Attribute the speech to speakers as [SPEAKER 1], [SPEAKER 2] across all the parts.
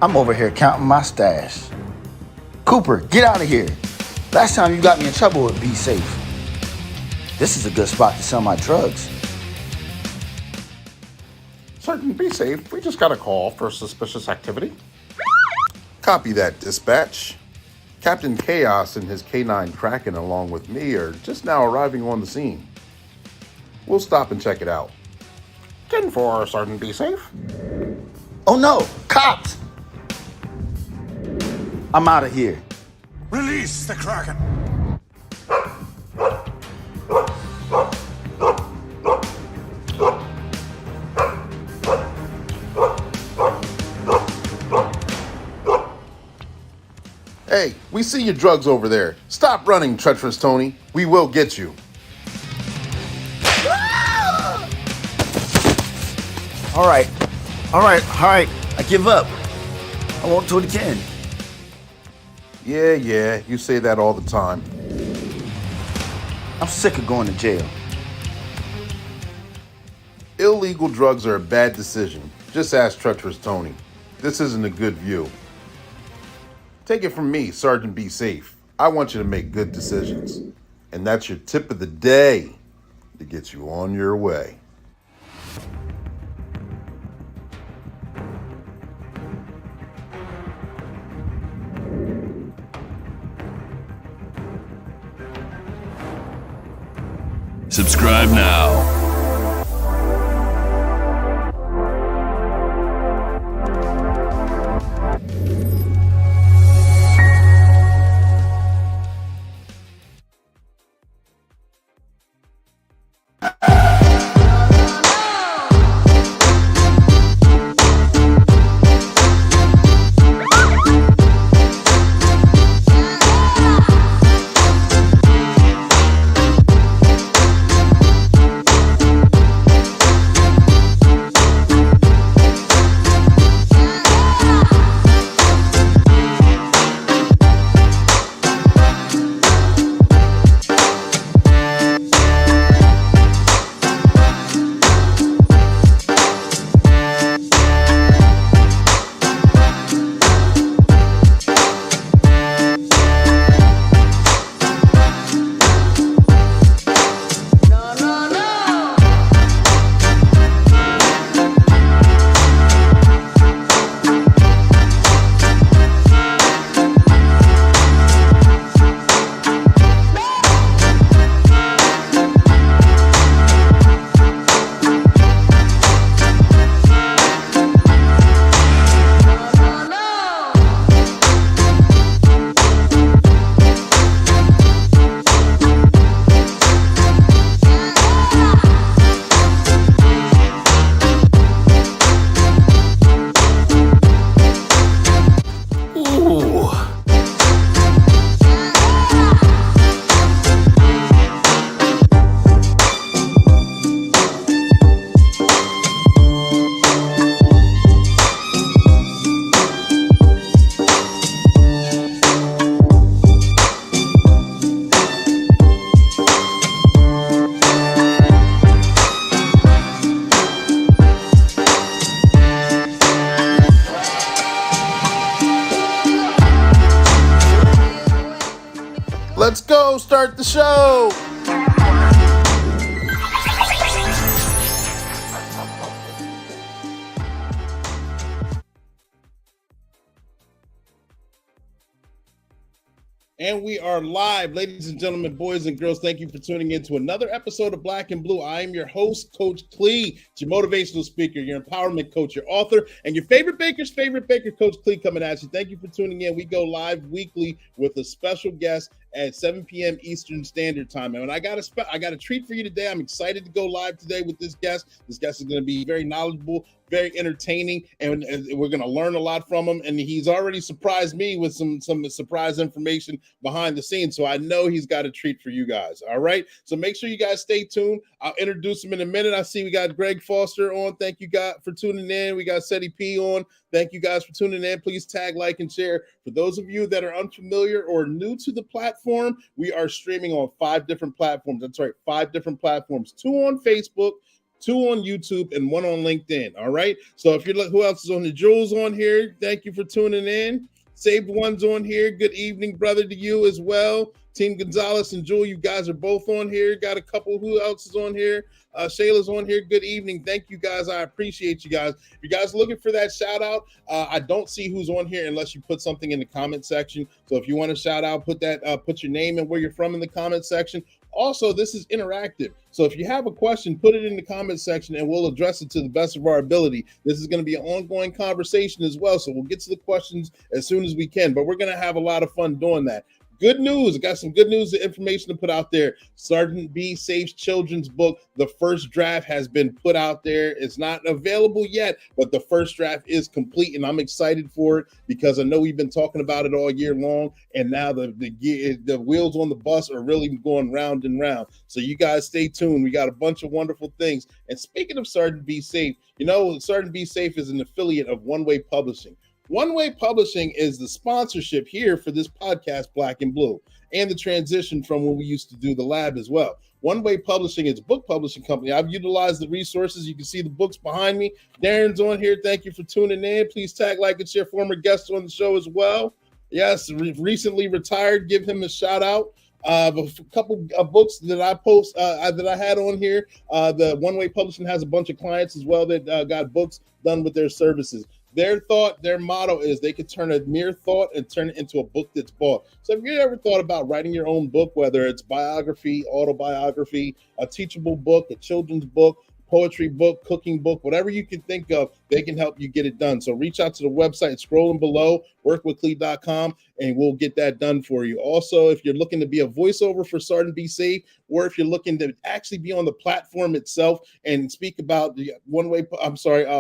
[SPEAKER 1] I'm over here counting my stash. Cooper, get out of here. Last time you got me in trouble with Be Safe. This is a good spot to sell my drugs.
[SPEAKER 2] Sergeant, be safe. We just got a call for suspicious activity. Copy that, dispatch. Captain Chaos and his K9 Kraken along with me are just now arriving on the scene. We'll stop and check it out. 10-4, Sergeant, be safe.
[SPEAKER 1] Oh no, cops! I'm out of here.
[SPEAKER 3] Release the Kraken!
[SPEAKER 2] Hey, we see your drugs over there. Stop running, treacherous Tony. We will get you.
[SPEAKER 1] All right. I give up. I won't do it again.
[SPEAKER 2] Yeah, you say that all the time.
[SPEAKER 1] I'm sick of going to jail.
[SPEAKER 2] Illegal drugs are a bad decision. Just ask treacherous Tony. This isn't a good view. Take it from me, Sergeant Be Safe. I want you to make good decisions. And that's your tip of the day to get you on your way.
[SPEAKER 4] Subscribe now.
[SPEAKER 2] Let's go start the show. And we are live, ladies and gentlemen, boys and girls. Thank you for tuning in to another episode of Black and Blue. I am your host, Coach Clee. It's your motivational speaker, your empowerment coach, your author, and your favorite baker's favorite baker, Coach Clee, coming at you. Thank you for tuning in. We go live weekly with a special guest at 7 p.m. Eastern Standard Time. And I got a treat for you today. I'm excited to go live today with this guest. This guest is going to be very knowledgeable, very entertaining, and we're going to learn a lot from him. And he's already surprised me with some surprise information behind the scenes. So I know he's got a treat for you guys. All right. So make sure you guys stay tuned. I'll introduce him in a minute. I see we got Greg Foster on. Thank you guys for tuning in. We got Seti P on. Thank you guys for tuning in. Please tag, like, and share. For those of you that are unfamiliar or new to the platform, we are streaming on 5 different platforms. That's right, 5 different platforms. 2 on Facebook, 2 on YouTube, and 1 on LinkedIn. All right. So if you're like, who else is on the Jules on here? Thank you for tuning in. Saved One's on here. Good evening, brother, to you as well. Team Gonzalez and Jewel, you guys are both on here. Got a couple. Who else is on here? Shayla's on here. Good evening. Thank you guys. I appreciate you guys. If you guys looking for that shout out, I don't see who's on here unless you put something in the comment section. So if you want to shout out, put your name and where you're from in the comment section. Also, this is interactive. So if you have a question, put it in the comment section and we'll address it to the best of our ability. This is going to be an ongoing conversation as well. So we'll get to the questions as soon as we can, but we're going to have a lot of fun doing that. Good news. I got some good news and information to put out there. Sergeant B Safe's children's book, the first draft has been put out there. It's not available yet, but the first draft is complete, and I'm excited for it because I know we've been talking about it all year long, and now the wheels on the bus are really going round and round. So you guys stay tuned. We got a bunch of wonderful things. And speaking of Sergeant B Safe, you know, Sergeant B Safe is an affiliate of One Way Publishing. One Way Publishing is the sponsorship here for this podcast, Black and Blue, and the transition from when we used to do the lab as well. One Way Publishing is a book publishing company. I've utilized the resources. You can see the books behind me. Darren's on here. Thank you for tuning in. Please tag, like, and share former guests on the show as well. Yes, recently retired. Give him a shout out. A couple of books that I post that I had on here. The One Way Publishing has a bunch of clients as well that got books done with their services. Their motto is they could turn a mere thought and turn it into a book that's bought. So if you ever thought about writing your own book, whether it's biography, autobiography, a teachable book, a children's book, poetry book, cooking book, whatever you can think of, they can help you get it done. So reach out to the website scrolling below, workwithclee.com, and we'll get that done for you. Also, if you're looking to be a voiceover for Sergeant Be Safe, or if you're looking to actually be on the platform itself and speak about the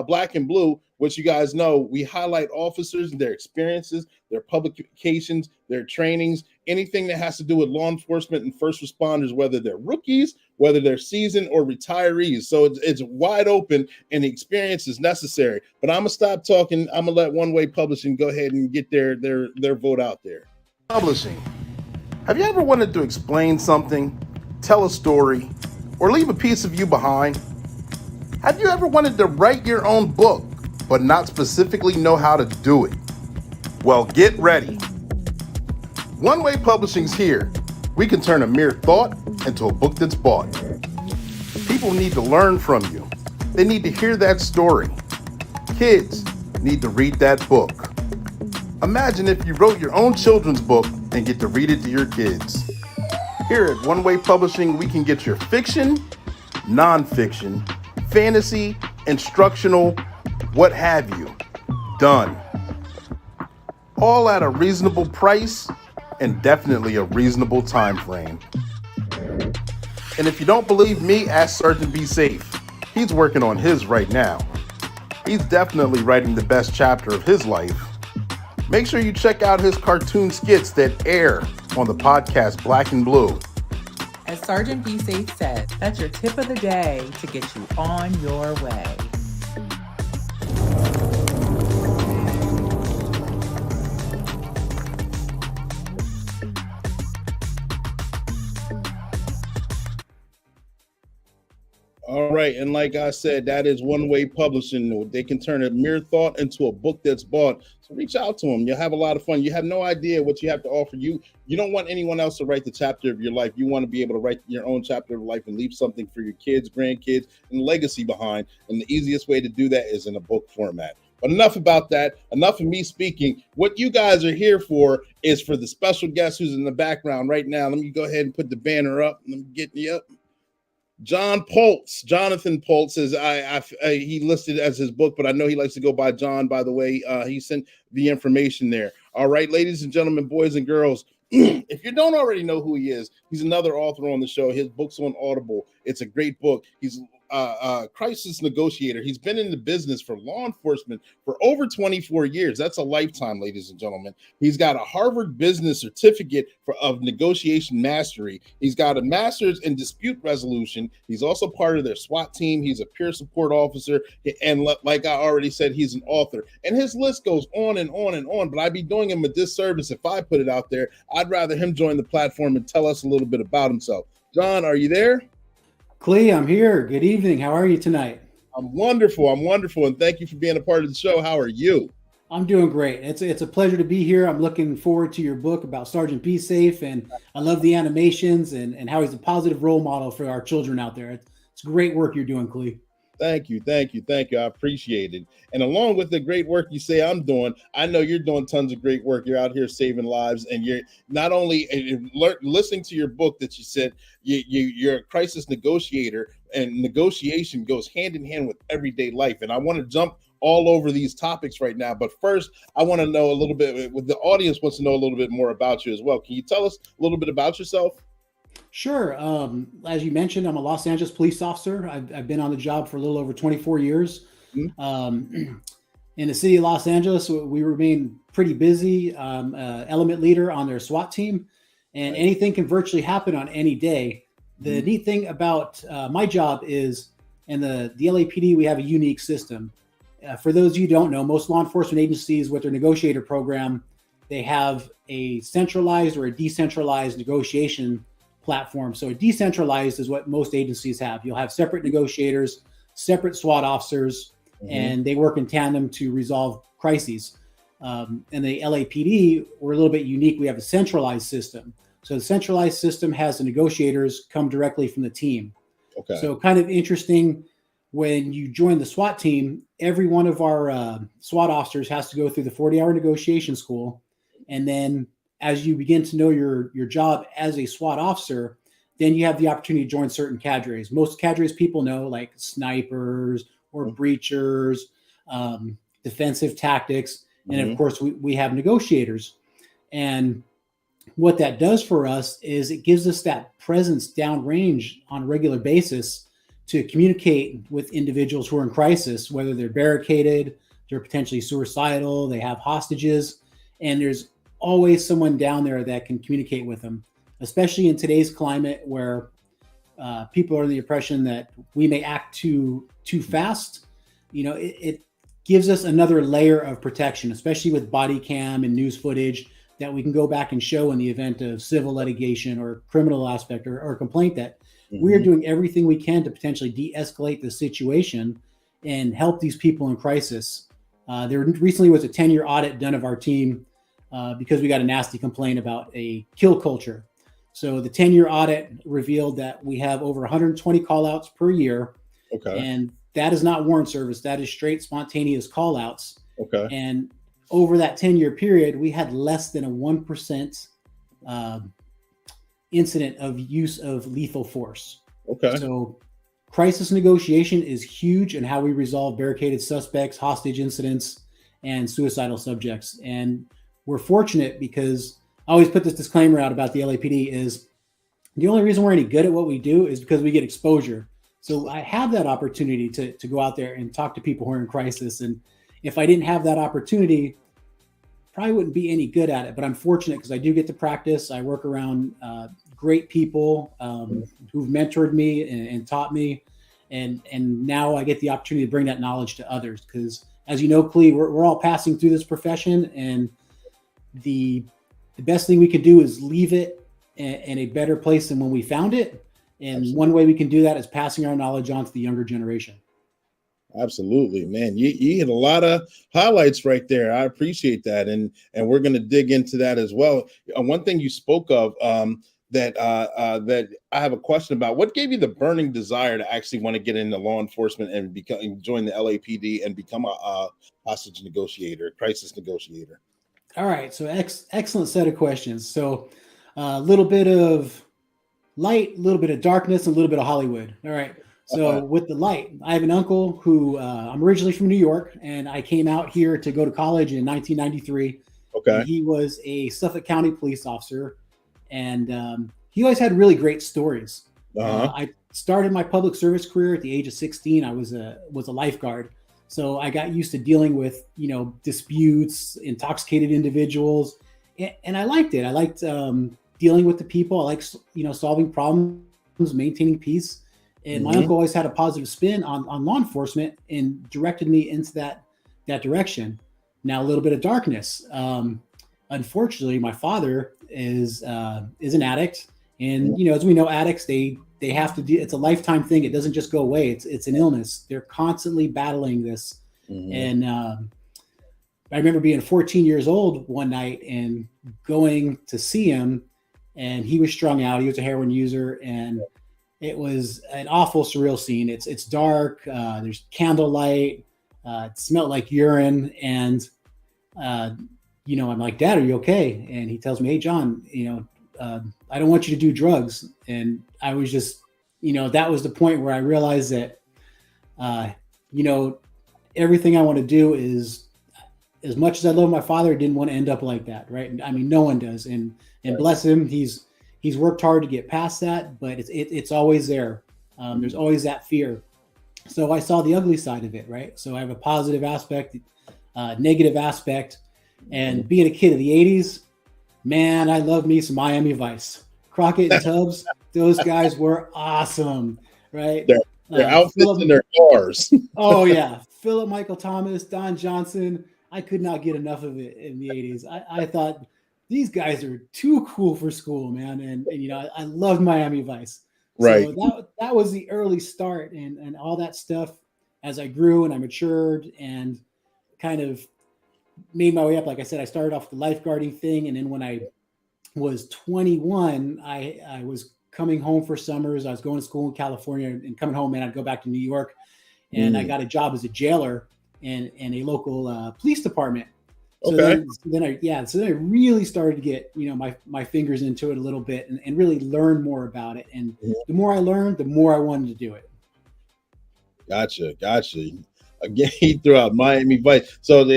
[SPEAKER 2] Black and Blue, which you guys know, we highlight officers and their experiences, their publications, their trainings, anything that has to do with law enforcement and first responders, whether they're rookies, whether they're seasoned or retirees. So it's wide open and the experience is necessary. But I'm going to stop talking. I'm going to let One Way Publishing go ahead and get their vote out there. Publishing. Have you ever wanted to explain something, tell a story, or leave a piece of you behind? Have you ever wanted to write your own book, but not specifically know how to do it? Well, get ready. One Way Publishing's here. We can turn a mere thought into a book that's bought. People need to learn from you. They need to hear that story. Kids need to read that book. Imagine if you wrote your own children's book and get to read it to your kids. Here at One Way Publishing, we can get your fiction, nonfiction, fantasy, instructional, what have you, done. All at a reasonable price and definitely a reasonable time frame. And if you don't believe me, ask Sergeant Be Safe. He's working on his right now. He's definitely writing the best chapter of his life. Make sure you check out his cartoon skits that air on the podcast Black and Blue.
[SPEAKER 5] As Sergeant Be Safe said, that's your tip of the day to get you on your way.
[SPEAKER 2] All right, and like I said, that is One Way Publishing. They can turn a mere thought into a book that's bought. So reach out to them. You'll have a lot of fun. You have no idea what you have to offer. You don't want anyone else to write the chapter of your life. You want to be able to write your own chapter of life and leave something for your kids, grandkids, and legacy behind. And the easiest way to do that is in a book format. But enough about that. Enough of me speaking. What you guys are here for is for the special guest who's in the background right now. Let me go ahead and put the banner up. Let me get you up. Jonathan Pultz is he listed as his book, but I know he likes to go by John, by the way. He sent the information there. All right, ladies and gentlemen, boys and girls, if you don't already know who he is, he's another author on the show. His book's on Audible. It's a great book. He's crisis negotiator. He's been in the business for law enforcement for over 24 years. That's a lifetime, ladies and gentlemen. He's got a Harvard Business Certificate of Negotiation Mastery. He's got a master's in dispute resolution. He's also part of their SWAT team. He's a peer support officer. And like I already said, he's an author. And his list goes on and on and on, but I'd be doing him a disservice if I put it out there. I'd rather him join the platform and tell us a little bit about himself. John, are you there?
[SPEAKER 6] Clee, I'm here. Good evening. How are you tonight?
[SPEAKER 2] I'm wonderful. And thank you for being a part of the show. How are you?
[SPEAKER 6] I'm doing great. It's a pleasure to be here. I'm looking forward to your book about Sergeant Be Safe, and I love the animations and how he's a positive role model for our children out there. It's great work you're doing, Clee.
[SPEAKER 2] Thank you. I appreciate it. And along with the great work you say I'm doing, I know you're doing tons of great work. You're out here saving lives, and you're not only listening to your book that you said you're a crisis negotiator, and negotiation goes hand in hand with everyday life. And I want to jump all over these topics right now. But first, I want to know a little bit, the audience wants to know a little bit more about you as well. Can you tell us a little bit about yourself?
[SPEAKER 6] Sure. As you mentioned, I'm a Los Angeles police officer. I've been on the job for a little over 24 years. In the city of Los Angeles, we remain pretty busy. Element leader on their SWAT team, and anything can virtually happen on any day. The neat thing about my job is, in the LAPD, we have a unique system. For those of you who don't know, most law enforcement agencies with their Negotiator program, they have a centralized or a decentralized negotiation platform. So a decentralized is what most agencies have. You'll have separate negotiators, separate SWAT officers, and they work in tandem to resolve crises. And the LAPD, we're a little bit unique. We have a centralized system. So the centralized system has the negotiators come directly from the team. Okay. So kind of interesting, when you join the SWAT team, every one of our SWAT officers has to go through the 40-hour negotiation school. And then as you begin to know your job as a SWAT officer, then you have the opportunity to join certain cadres. Most cadres people know, like snipers or breachers, defensive tactics. And of course, we have negotiators. And what that does for us is it gives us that presence downrange on a regular basis to communicate with individuals who are in crisis, whether they're barricaded, they're potentially suicidal, they have hostages, and there's always someone down there that can communicate with them, especially in today's climate where people are in the impression that we may act too fast. It gives us another layer of protection, especially with body cam and news footage that we can go back and show in the event of civil litigation or criminal aspect or complaint that we are doing everything we can to potentially de-escalate the situation and help these people in crisis. There recently was a 10-year audit done of our team because we got a nasty complaint about a kill culture. So the 10-year audit revealed that we have over 120 call-outs per year. Okay. And that is not warrant service. That is straight spontaneous call-outs. Okay. And over that 10-year period, we had less than a 1% incident of use of lethal force. Okay. So crisis negotiation is huge in how we resolve barricaded suspects, hostage incidents, and suicidal subjects. And we're fortunate because I always put this disclaimer out about the LAPD is the only reason we're any good at what we do is because we get exposure. So I have that opportunity to go out there and talk to people who are in crisis. And if I didn't have that opportunity, probably wouldn't be any good at it. But I'm fortunate because I do get to practice. I work around great people who've mentored me and taught me. And now I get the opportunity to bring that knowledge to others. Because as you know, Clee, we're all passing through this profession. And the best thing we can do is leave it in a better place than when we found it. And Absolutely. One way we can do that is passing our knowledge on to the younger generation.
[SPEAKER 2] Absolutely, man. You hit a lot of highlights right there. I appreciate that. And we're going to dig into that as well. One thing you spoke of that I have a question about, what gave you the burning desire to actually want to get into law enforcement and join the LAPD and become a hostage negotiator, crisis negotiator?
[SPEAKER 6] All right. So excellent set of questions. So a little bit of light, a little bit of darkness, and a little bit of Hollywood. All right. So with the light, I have an uncle who I'm originally from New York, and I came out here to go to college in 1993. Okay. He was a Suffolk County police officer, and he always had really great stories. I started my public service career at the age of 16. I was a lifeguard. So I got used to dealing with, disputes, intoxicated individuals, and I liked it. I liked dealing with the people. I liked, solving problems, maintaining peace. And my uncle always had a positive spin on law enforcement and directed me into that direction. Now, a little bit of darkness. Unfortunately, my father is an addict. And, as we know, addicts, they they have to do, it's a lifetime thing. It doesn't just go away. It's an illness. They're constantly battling this. And I remember being 14 years old one night and going to see him, and he was strung out. He was a heroin user, and it was an awful, surreal scene. It's dark. There's candlelight. It smelled like urine. And, you know, I'm like, Dad, are you okay? And he tells me, hey, John, you know, I don't want you to do drugs. And I was just, you know, that was the point where I realized that, you know, everything I want to do is, as much as I love my father, I didn't want to end up like that. Right. I mean, no one does. And bless him, he's worked hard to get past that, but it's always there. There's always that fear. So I saw the ugly side of it. Right. So I have a positive aspect, negative aspect, and being a kid of the 80s, man, I love me some Miami Vice. Crockett and Tubbs, those guys were awesome. Right.
[SPEAKER 2] Their outfits and their cars.
[SPEAKER 6] Oh yeah. Philip Michael Thomas, Don Johnson. I could not get enough of it in the 80s. I thought these guys are too cool for school, man. And you know, I loved Miami Vice.
[SPEAKER 2] Right.
[SPEAKER 6] So that was the early start, and all that stuff as I grew and I matured and kind of made my way up. Like I said, I started off the lifeguarding thing. And then when I was 21, I was coming home for summers. I was going to school in California and coming home, and I'd go back to New York, and I got a job as a jailer in a local police department. So then I really started to get, you know, my fingers into it a little bit and really learn more about it. And the more I learned, the more I wanted to do it.
[SPEAKER 2] Gotcha. Again, he threw out Miami Vice. So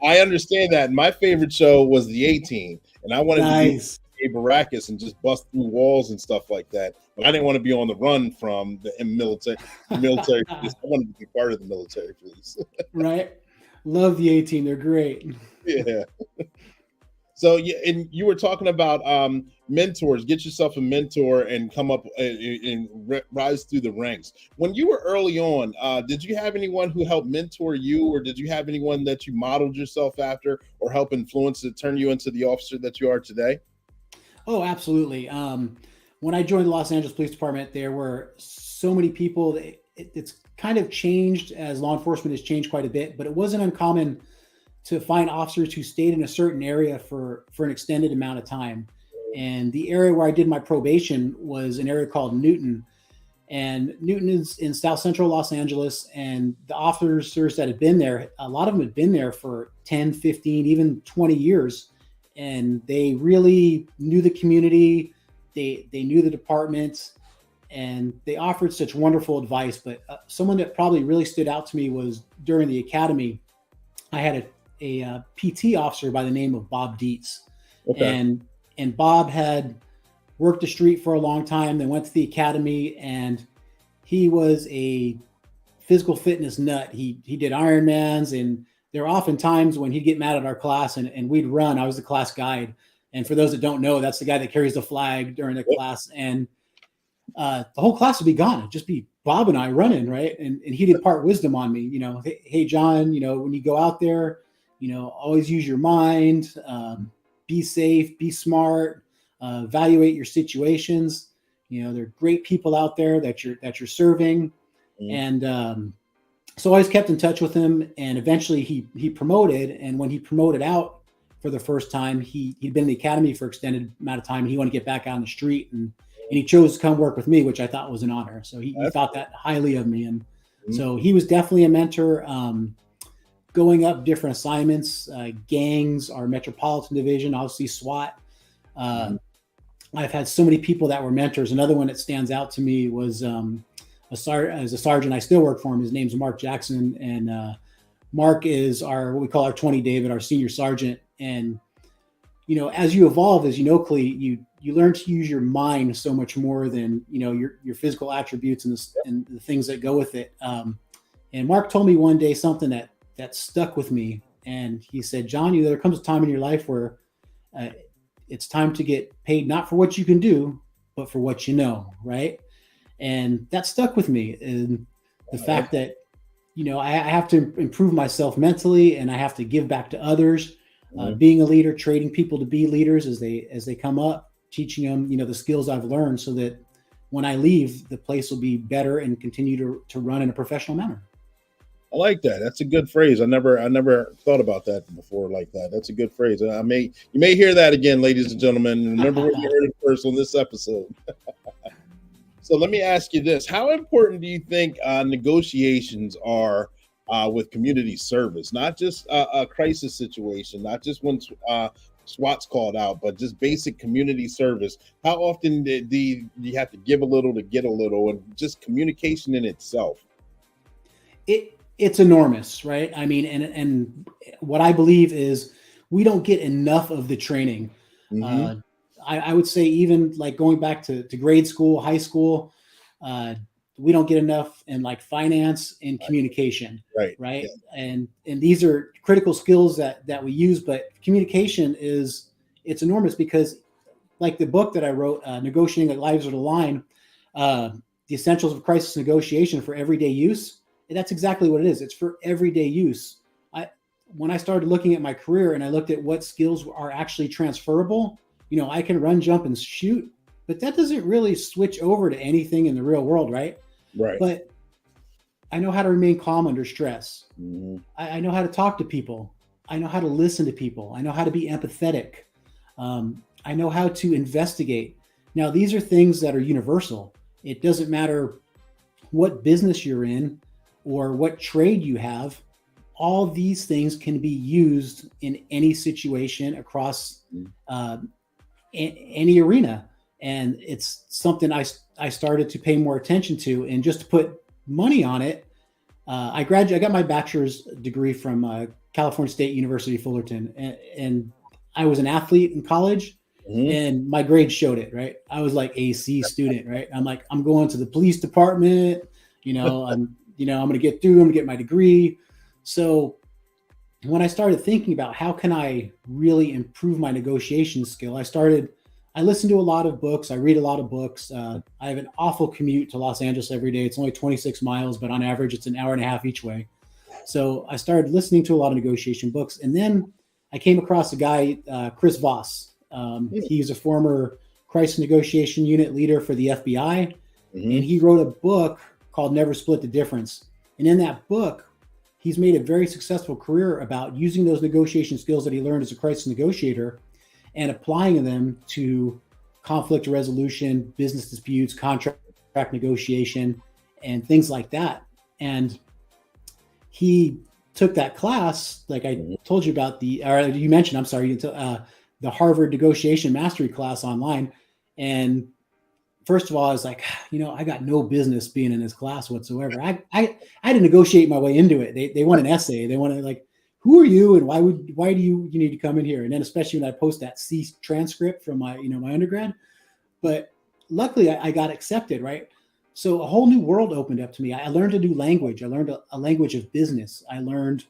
[SPEAKER 2] I understand that. My favorite show was the A-Team, and I wanted to be a Baracus and just bust through walls and stuff like that. But I didn't want to be on the run from the military. Police. I wanted to be part of the military police.
[SPEAKER 6] Right. Love the A-Team. They're great.
[SPEAKER 2] Yeah. So and you were talking about mentors. Get yourself a mentor and come up and rise through the ranks. When you were early on, did you have anyone who helped mentor you, or did you have anyone that you modeled yourself after or help influence to turn you into the officer that you are today?
[SPEAKER 6] Oh, absolutely. When I joined the Los Angeles Police Department, there were so many people. It's kind of changed as law enforcement has changed quite a bit, but it wasn't uncommon to find officers who stayed in a certain area for an extended amount of time. And the area where I did my probation was an area called Newton. And Newton is in South Central Los Angeles. And the officers that had been there, a lot of them had been there for 10, 15, even 20 years. And they really knew the community. They knew the department, and they offered such wonderful advice. But someone that probably really stood out to me was during the academy, I had a PT officer by the name of Bob Dietz. Okay. And Bob had worked the street for a long time, then went to the academy, and he was a physical fitness nut. He did Ironmans, and there were often times when he'd get mad at our class and we'd run. I was the class guide. And for those that don't know, that's the guy that carries the flag during the class. And the whole class would be gone. It'd just be Bob and I running, right? And he'd impart wisdom on me, you know, hey, John, you know, when you go out there, you know, always use your mind, be safe, be smart, evaluate your situations. You know, there are great people out there that you're serving. And so I always kept in touch with him, and eventually he promoted. And when he promoted out for the first time, he'd been in the academy for extended amount of time. And he wanted to get back out on the street, and he chose to come work with me, which I thought was an honor. So he thought that highly of me. And so he was definitely a mentor, going up different assignments, gangs, our metropolitan division, obviously SWAT. I've had so many people that were mentors. Another one that stands out to me was as a sergeant. I still work for him. His name's Mark Jackson. And Mark is what we call our 20 David, our senior sergeant. And, you know, as you evolve, as you know, Clee, you learn to use your mind so much more than, you know, your physical attributes and the things that go with it. And Mark told me one day something that stuck with me. And he said, John, there comes a time in your life where it's time to get paid, not for what you can do, but for what you know. Right. And that stuck with me. And the fact that, you know, I have to improve myself mentally, and I have to give back to others, being a leader, training people to be leaders as they come up, teaching them, you know, the skills I've learned so that when I leave, the place will be better and continue to run in a professional manner.
[SPEAKER 2] I like that. That's a good phrase. I never thought about that before like that. That's a good phrase. You may hear that again, ladies and gentlemen. Remember where you heard it first on this episode. So let me ask you this: how important do you think negotiations are with community service? Not just a crisis situation, not just when SWAT's called out, but just basic community service. How often do you have to give a little to get a little, and just communication in itself?
[SPEAKER 6] It's enormous, right? I mean, and what I believe is we don't get enough of the training. Mm-hmm. I would say even like going back to grade school, high school, we don't get enough in like finance and communication, right? Yeah. And these are critical skills that we use, but communication it's enormous because like the book that I wrote, Negotiating Like Lives on the Line, the essentials of crisis negotiation for everyday use. And that's exactly what it is. It's for everyday use. When I started looking at my career and I looked at what skills are actually transferable, I can run, jump, and shoot, but that doesn't really switch over to anything in the real world, right?
[SPEAKER 2] Right.
[SPEAKER 6] But I know how to remain calm under stress. Mm-hmm. I know how to talk to people. I know how to listen to people. I know how to be empathetic. I know how to investigate. Now, these are things that are universal. It doesn't matter what business you're in or what trade you have. All these things can be used in any situation across any arena. And it's something I started to pay more attention to. And just to put money on it, I got my bachelor's degree from California State University, Fullerton. And I was an athlete in college. Mm-hmm. And my grades showed it, right? I was like a C student, right? I'm going to the police department, I'm going to get through, I'm going to get my degree. So when I started thinking about how can I really improve my negotiation skill, I listen to a lot of books. I read a lot of books. I have an awful commute to Los Angeles every day. It's only 26 miles, but on average, it's an hour and a half each way. So I started listening to a lot of negotiation books. And then I came across a guy, Chris Voss. He's a former crisis negotiation unit leader for the FBI. Mm-hmm. And he wrote a book called Never Split the Difference. And in that book, he's made a very successful career about using those negotiation skills that he learned as a crisis negotiator and applying them to conflict resolution, business disputes, contract negotiation, and things like that. And he took that class, like I told you about you mentioned, the Harvard Negotiation Mastery class online. And first of all, I was like, I got no business being in this class whatsoever. I had to negotiate my way into it. They want an essay. They want to like, who are you and why do you need to come in here? And then especially when I post that C transcript from my my undergrad. But luckily I got accepted, right? So a whole new world opened up to me. I learned a new language. I learned a language of business. I learned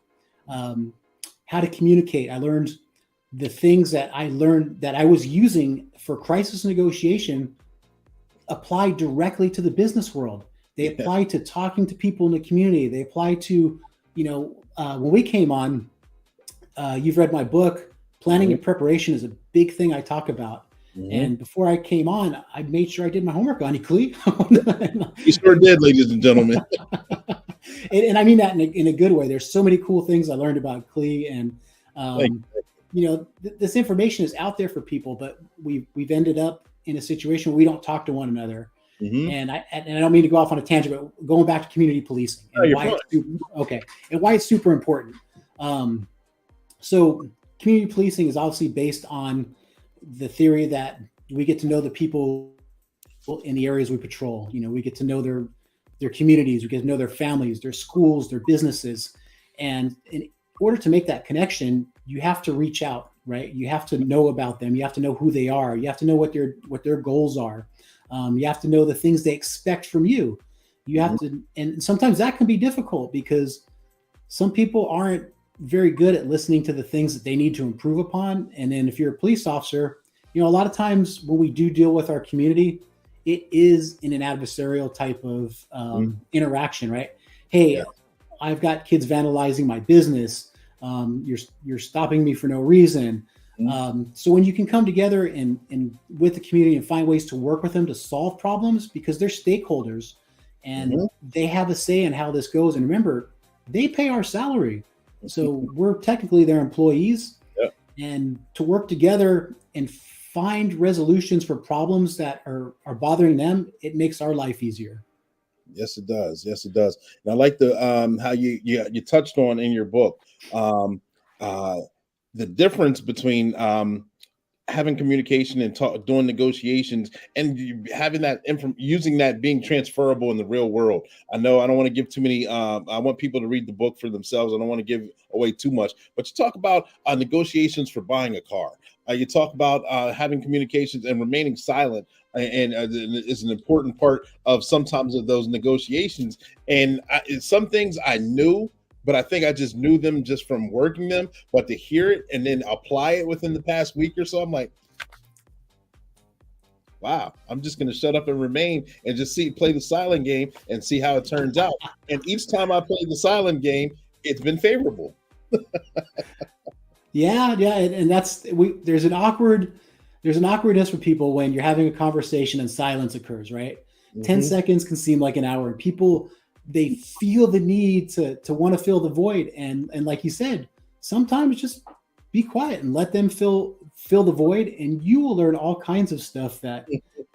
[SPEAKER 6] how to communicate. I learned the things that I learned that I was using for crisis negotiation apply directly to the business world. They apply to talking to people in the community. They apply to, when we came on, you've read my book, planning and preparation is a big thing I talk about. Mm-hmm. And before I came on, I made sure I did my homework on you, Clee.
[SPEAKER 2] You sure did, ladies and gentlemen.
[SPEAKER 6] and I mean that in a good way. There's so many cool things I learned about Clee, and this information is out there for people, but we've ended up in a situation where we don't talk to one another. Mm-hmm. And I don't mean to go off on a tangent, but going back to community policing and why it's super important. So community policing is obviously based on the theory that we get to know the people in the areas we patrol. We get to know their communities, we get to know their families, their schools, their businesses. And in order to make that connection, you have to reach out, right? You have to know about them. You have to know who they are. You have to know what their goals are. You have to know the things they expect from you. You have to, and sometimes that can be difficult because some people aren't very good at listening to the things that they need to improve upon. And then if you're a police officer, a lot of times when we do deal with our community, it is in an adversarial type of interaction, right? Hey, I've got kids vandalizing my business. You're stopping me for no reason. So when you can come together and with the community and find ways to work with them to solve problems, because they're stakeholders and they have a say in how this goes. And remember, they pay our salary. So we're technically their employees.
[SPEAKER 2] Yep.
[SPEAKER 6] And to work together and find resolutions for problems that are bothering them, it makes our life easier.
[SPEAKER 2] Yes, it does. Yes, it does. And I like the how you touched on in your book the difference between having communication and doing negotiations and having that using that being transferable in the real world. I know I don't want to give too many. I want people to read the book for themselves. I don't want to give away too much. But you talk about negotiations for buying a car. You talk about having communications and remaining silent, and is an important part of sometimes of those negotiations. And some things I knew, but I think I just knew them just from working them. But to hear it and then apply it within the past week or so, I'm like, wow, I'm just going to shut up and remain and just play the silent game and see how it turns out. And each time I play the silent game, it's been favorable. Yeah,
[SPEAKER 6] and there's an awkwardness for people when you're having a conversation and silence occurs, right? 10 seconds can seem like an hour. People, they feel the need to want to fill the void. And like you said, sometimes just be quiet and let them fill the void, and you will learn all kinds of stuff that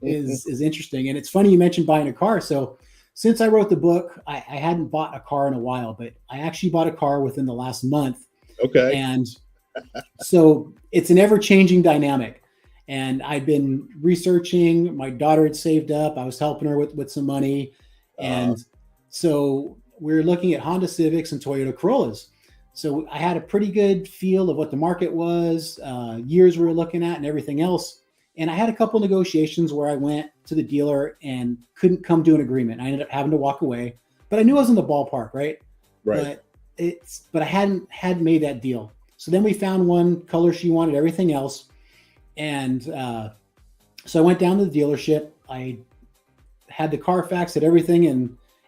[SPEAKER 6] is interesting. And it's funny you mentioned buying a car. So since I wrote the book, I hadn't bought a car in a while, but I actually bought a car within the last month.
[SPEAKER 2] Okay.
[SPEAKER 6] And so it's an ever-changing dynamic. And I've been researching. My daughter had saved up. I was helping her with some money. And so we're looking at Honda Civics and Toyota Corollas. So I had a pretty good feel of what the market was, years we were looking at and everything else. And I had a couple negotiations where I went to the dealer and couldn't come to an agreement. I ended up having to walk away, but I knew I was in the ballpark, right?
[SPEAKER 2] Right.
[SPEAKER 6] But I hadn't made that deal. So then we found one color she wanted, everything else. And so I went down to the dealership. I had the Carfax, had everything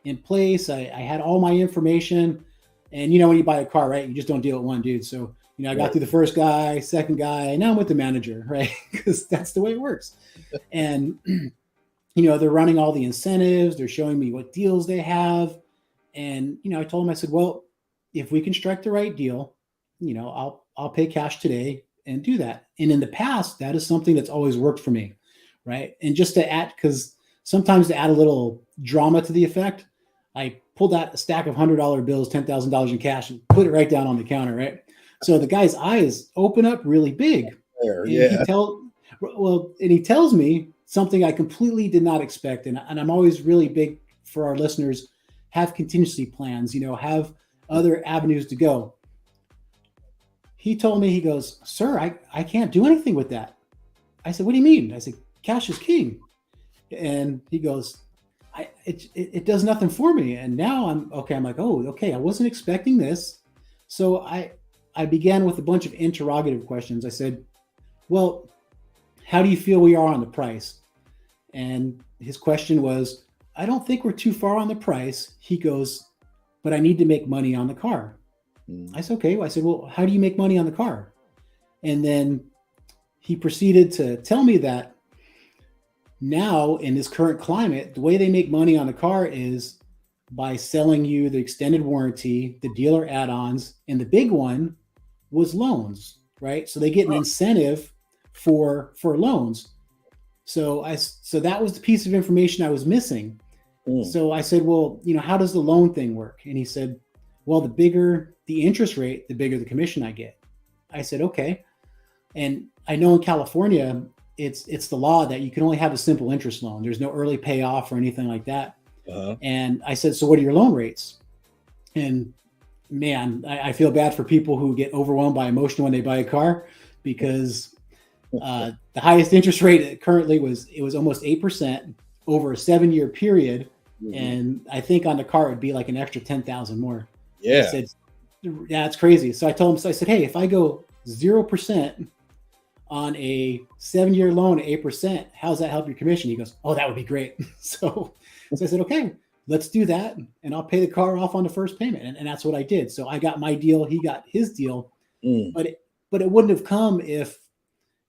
[SPEAKER 6] in place. I had all my information. And when you buy a car, right, you just don't deal with one dude. So, I got through the first guy, second guy, and now I'm with the manager, right? Because that's the way it works. And, they're running all the incentives. They're showing me what deals they have. And, I told them, I said, well, if we can strike the right deal, I'll pay cash today and do that. And in the past, that is something that's always worked for me, right? And just to add, because sometimes to add a little drama to the effect, I pulled out a stack of $100 bills, $10,000 in cash, and put it right down on the counter, right? So the guy's eyes open up really big. And he tells me something I completely did not expect. And I'm always really big for our listeners, have contingency plans, have other avenues to go. He told me, he goes, sir, I can't do anything with that. I said, what do you mean? I said, cash is king. And he goes, it does nothing for me. And now I'm okay. I'm like, oh, okay. I wasn't expecting this. So I began with a bunch of interrogative questions. I said, well, how do you feel we are on the price? And his question was, I don't think we're too far on the price. He goes, but I need to make money on the car. I said, okay. I said, well, how do you make money on the car? And then he proceeded to tell me that now in this current climate, the way they make money on the car is by selling you the extended warranty, the dealer add-ons, and the big one was loans, right? So they get an incentive for loans. So that was the piece of information I was missing. So I said, well, how does the loan thing work? And he said, well, the bigger the interest rate, the bigger the commission I get. I said, okay. And I know in California, it's the law that you can only have a simple interest loan. There's no early payoff or anything like that. And I said, so what are your loan rates? And man, I feel bad for people who get overwhelmed by emotion when they buy a car, because the highest interest rate currently was almost 8% over a 7-year period. And I think on the car, it'd be like an extra 10,000 more.
[SPEAKER 2] Yeah.
[SPEAKER 6] I said, yeah, it's crazy. So I told him, I said, hey, if I go 0% on a 7-year loan at 8%, how's that help your commission? He goes, oh, that would be great. So I said, okay, let's do that. And I'll pay the car off on the first payment. And that's what I did. So I got my deal. He got his deal. But it wouldn't have come if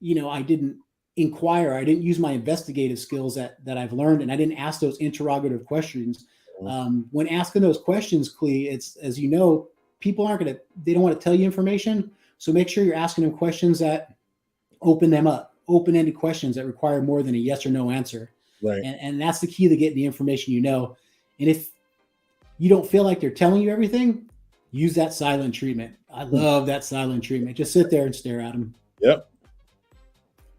[SPEAKER 6] I didn't inquire. I didn't use my investigative skills that I've learned, and I didn't ask those interrogative questions. When asking those questions, Clee, it's, as you know, people they don't want to tell you information. So make sure you're asking them questions that open them up, open-ended questions that require more than a yes or no answer.
[SPEAKER 2] Right.
[SPEAKER 6] And that's the key to getting the information, And if you don't feel like they're telling you everything, use that silent treatment. I love that silent treatment. Just sit there and stare at them.
[SPEAKER 2] Yep.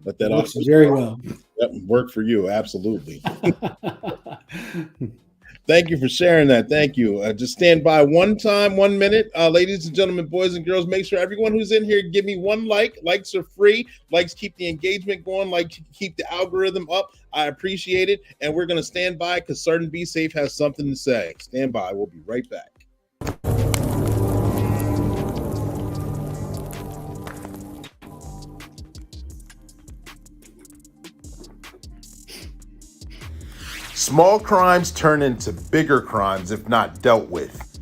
[SPEAKER 2] Let that
[SPEAKER 6] works very well.
[SPEAKER 2] Yep, work for you. Absolutely. Thank you for sharing that. Thank you. Just stand by 1 minute. Ladies and gentlemen, boys and girls, make sure everyone who's in here, give me 1 like. Likes are free. Likes keep the engagement going. Like keep the algorithm up. I appreciate it. And we're going to stand by because Sergeant Be Safe has something to say. Stand by. We'll be right back.
[SPEAKER 7] Small crimes turn into bigger crimes if not dealt with.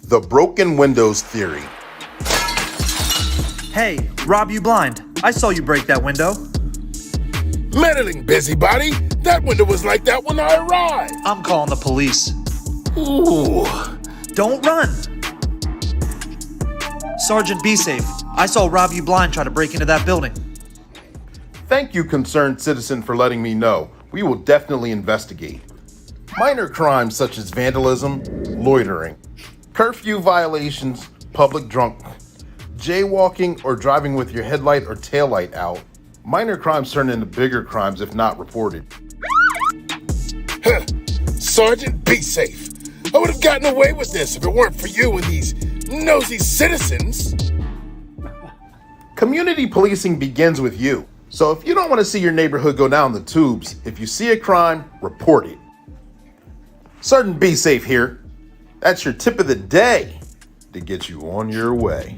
[SPEAKER 7] The broken windows theory.
[SPEAKER 8] Hey, Rob, you blind. I saw you break that window.
[SPEAKER 3] Meddling busybody! That window was like that when I arrived!
[SPEAKER 8] I'm calling the police.
[SPEAKER 3] Ooh.
[SPEAKER 8] Don't run! Sergeant, be safe. I saw Rob, you blind, try to break into that building.
[SPEAKER 7] Thank you, concerned citizen, for letting me know. We will definitely investigate. Minor crimes such as vandalism, loitering, curfew violations, public drunk, jaywalking, or driving with your headlight or taillight out. Minor crimes turn into bigger crimes if not reported.
[SPEAKER 3] Huh. Sergeant, be safe. I would have gotten away with this if it weren't for you and these nosy citizens.
[SPEAKER 7] Community policing begins with you. So if you don't want to see your neighborhood go down the tubes, if you see a crime, report it. Sergeant Be Safe here. That's your tip of the day to get you on your way.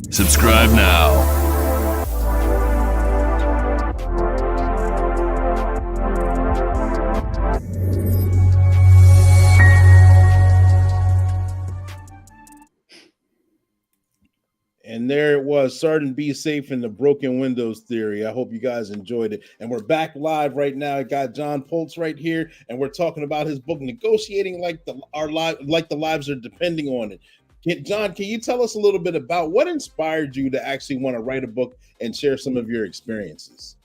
[SPEAKER 4] Subscribe now.
[SPEAKER 2] And there it was, Sergeant Be Safe in the broken windows theory. I hope you guys enjoyed it. And we're back live right now. I got John Pultz right here, and we're talking about his book, Negotiating like the lives are depending on it. John, can you tell us a little bit about what inspired you to actually want to write a book and share some of your experiences?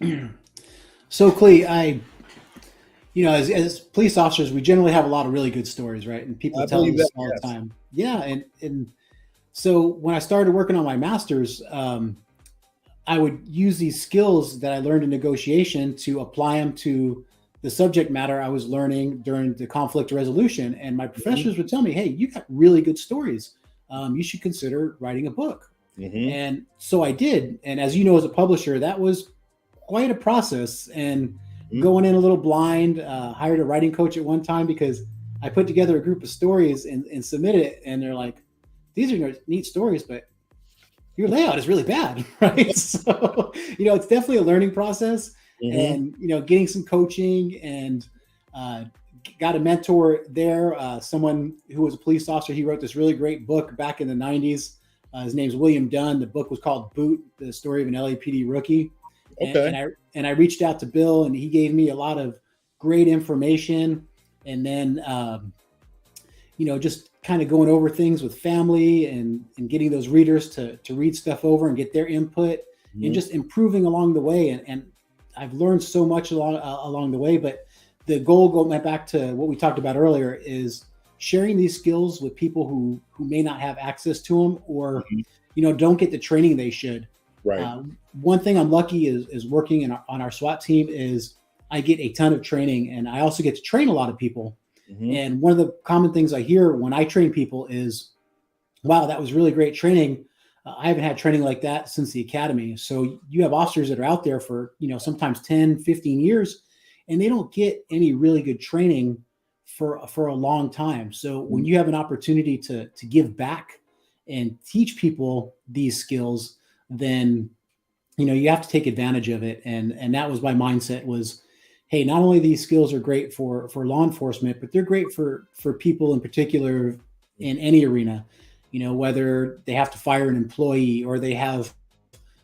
[SPEAKER 6] So, Clee, as police officers, we generally have a lot of really good stories, right? And people tell us all the time. Yeah, and so when I started working on my master's, I would use these skills that I learned in negotiation to apply them to the subject matter I was learning during the conflict resolution. And my professors would tell me, hey, you got really good stories. You should consider writing a book. And so I did. And as you know, as a publisher, that was quite a process. And going in a little blind, hired a writing coach at one time because I put together a group of stories and submitted it. And they're like, these are neat stories, but your layout is really bad, right? So, it's definitely a learning process. And, getting some coaching and got a mentor there, someone who was a police officer. He wrote this really great book back in the 90s. His name's William Dunn. The book was called Boot, the story of an LAPD rookie.
[SPEAKER 2] Okay.
[SPEAKER 6] And I reached out to Bill, and he gave me a lot of great information. And then, just kind of going over things with family and getting those readers to read stuff over and get their input and just improving along the way. And I've learned so much along the way, but the goal, going back to what we talked about earlier, is sharing these skills with people who may not have access to them or, don't get the training they should.
[SPEAKER 2] Right.
[SPEAKER 6] One thing I'm lucky is working on our SWAT team is I get a ton of training, and I also get to train a lot of people. And one of the common things I hear when I train people is, wow, that was really great training. I haven't had training like that since the academy. So you have officers that are out there for, sometimes 10, 15 years, and they don't get any really good training for a long time. So when you have an opportunity to give back and teach people these skills, then, you have to take advantage of it. And that was my mindset was, hey, not only these skills are great for law enforcement, but they're great for people in particular in any arena. whether they have to fire an employee or they have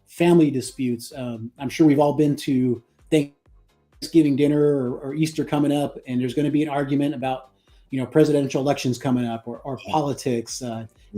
[SPEAKER 6] family disputes. I'm sure we've all been to Thanksgiving dinner or Easter coming up, and there's going to be an argument about, presidential elections coming up or politics,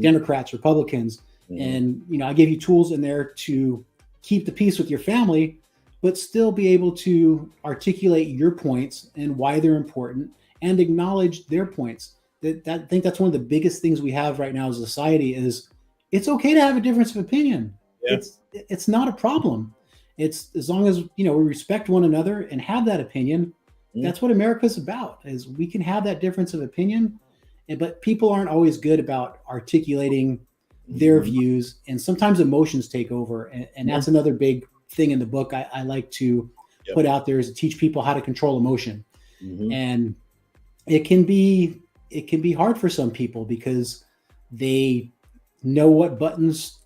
[SPEAKER 6] Democrats, Republicans. And, I give you tools in there to keep the peace with your family, but still be able to articulate your points and why they're important and acknowledge their points. I think that's one of the biggest things we have right now as a society is it's okay to have a difference of opinion. Yeah. It's not a problem. It's as long as, we respect one another and have that opinion. That's what America's about, is we can have that difference of opinion, but people aren't always good about articulating their views, and sometimes emotions take over. And that's another big thing in the book I like to put out there, is to teach people how to control emotion. And it can be hard for some people because they know what buttons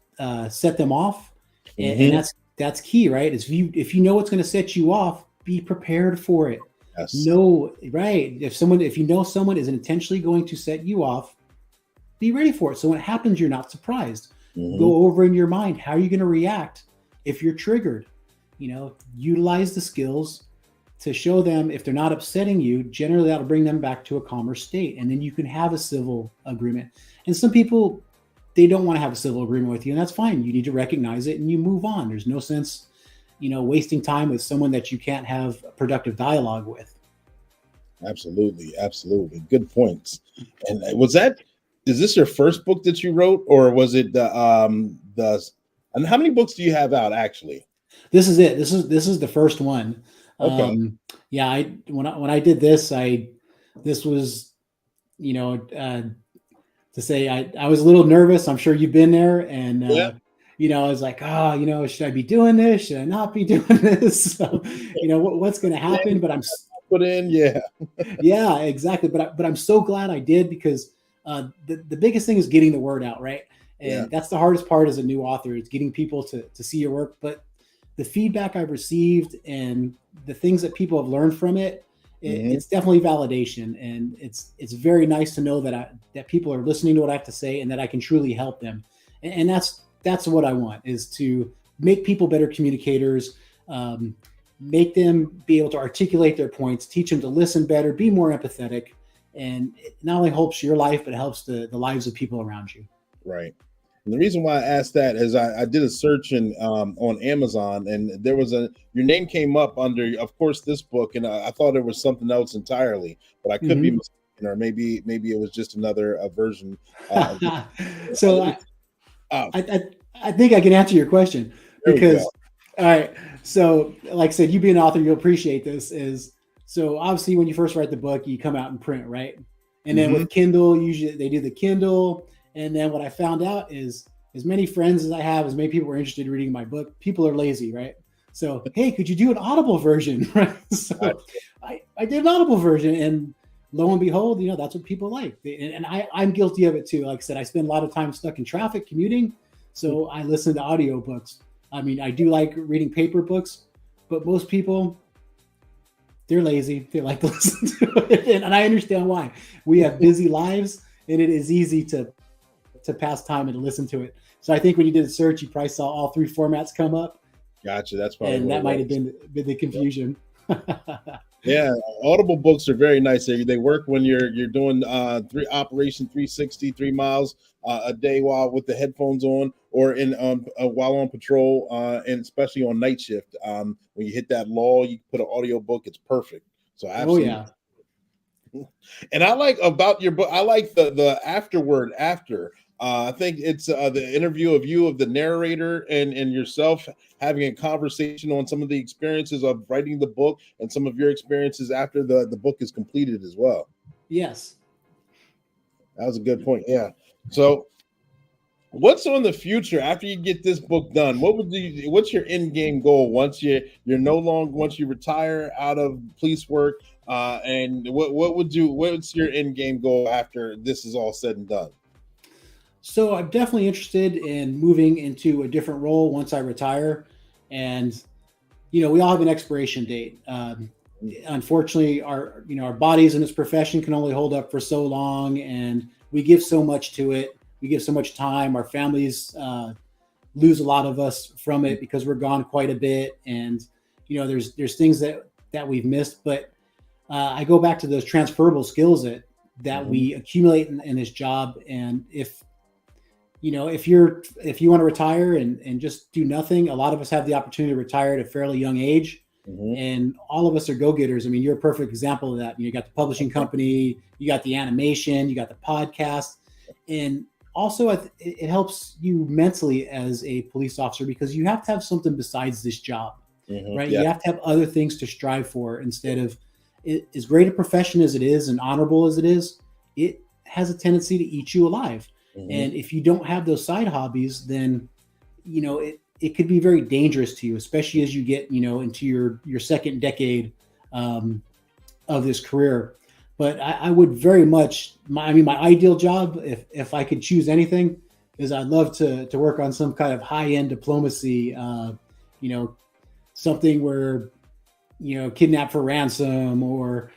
[SPEAKER 6] set them off. And that's key, right? Is if you know what's going to set you off, be prepared for it. Yes. No, right. If you know someone is intentionally going to set you off, be ready for it. So when it happens, you're not surprised. Go over in your mind, how are you going to react if you're triggered? Utilize the skills to show them if they're not upsetting you. Generally, that'll bring them back to a calmer state. And then you can have a civil agreement. And some people, they don't want to have a civil agreement with you, and that's fine. You need to recognize it and you move on. There's no sense, wasting time with someone that you can't have a productive dialogue with.
[SPEAKER 2] Absolutely. Good points. And is this your first book that you wrote, or was it and how many books do you have out actually?
[SPEAKER 6] This is it. This is the first one.
[SPEAKER 2] Okay.
[SPEAKER 6] When I did this, this was, to say I was a little nervous. I'm sure you've been there. And, I was like, should I be doing this? Should I not be doing this? So, what's going to happen? But I'm
[SPEAKER 2] put in. Yeah.
[SPEAKER 6] Yeah, exactly. But I'm so glad I did, because the biggest thing is getting the word out. Right. And that's the hardest part as a new author, is getting people to see your work. But the feedback I've received and the things that people have learned from it, it's definitely validation. And it's very nice to know that people are listening to what I have to say and that I can truly help them. And that's what I want, is to make people better communicators, make them be able to articulate their points, teach them to listen better, be more empathetic. And it not only helps your life, but it helps the lives of people around you.
[SPEAKER 2] Right. And the reason why I asked that is I did a search on Amazon, and there was your name came up under, of course, this book, and I thought it was something else entirely, but I could be mistaken, or maybe it was just another version.
[SPEAKER 6] So I think I can answer your question, because all right. So like I said, you being an author, you'll appreciate this. So obviously when you first write the book, you come out in print, right? And then with Kindle, usually they do the Kindle. And then what I found out is, as many friends as I have, as many people are interested in reading my book, people are lazy, right? So, hey, could you do an Audible version? Right? So I did an Audible version, and lo and behold, that's what people like. And I'm guilty of it too. Like I said, I spend a lot of time stuck in traffic commuting. So I listen to audiobooks. I mean, I do like reading paper books, but most people, they're lazy. They like to listen to it. And I understand why. We have busy lives, and it is easy to pass time and to listen to it. So I think when you did a search, you probably saw all three formats come up.
[SPEAKER 2] Gotcha. That's probably,
[SPEAKER 6] and that might have been the confusion.
[SPEAKER 2] Yeah, Audible books are very nice. They work when you're doing Operation 360, 3 miles a day while with the headphones on, or in while on patrol, and especially on night shift. When you hit that lull, you put an audio book. It's perfect. So absolutely.
[SPEAKER 6] Oh yeah.
[SPEAKER 2] And I like about your book, I like the afterword after. I think it's the interview of the narrator and yourself having a conversation on some of the experiences of writing the book and some of your experiences after the book is completed as well.
[SPEAKER 6] Yes.
[SPEAKER 2] That was a good point. Yeah. So what's on the future after you get this book done? What's your end game goal once once you retire out of police work? And what's your end game goal after this is all said and done?
[SPEAKER 6] So I'm definitely interested in moving into a different role once I retire. And, we all have an expiration date. Unfortunately, our bodies in this profession can only hold up for so long, and we give so much to it. we give so much time. Our families lose a lot of us from it because we're gone quite a bit, and there's things that we've missed. But I go back to those transferable skills that we accumulate in this job. And if you want to retire and just do nothing, a lot of us have the opportunity to retire at a fairly young age. And all of us are go-getters. I mean, you're a perfect example of that. You got the publishing company, you got the animation, you got the podcast, and also it helps you mentally as a police officer because you have to have something besides this job, right? Yeah. You have to have other things to strive for instead of as great a profession as it is and honorable as it is, it has a tendency to eat you alive. And if you don't have those side hobbies, then, it could be very dangerous to you, especially as you get, into your second decade of this career. But I would very much, my ideal job, if I could choose anything, is I'd love to work on some kind of high-end diplomacy, something where, kidnap for ransom or,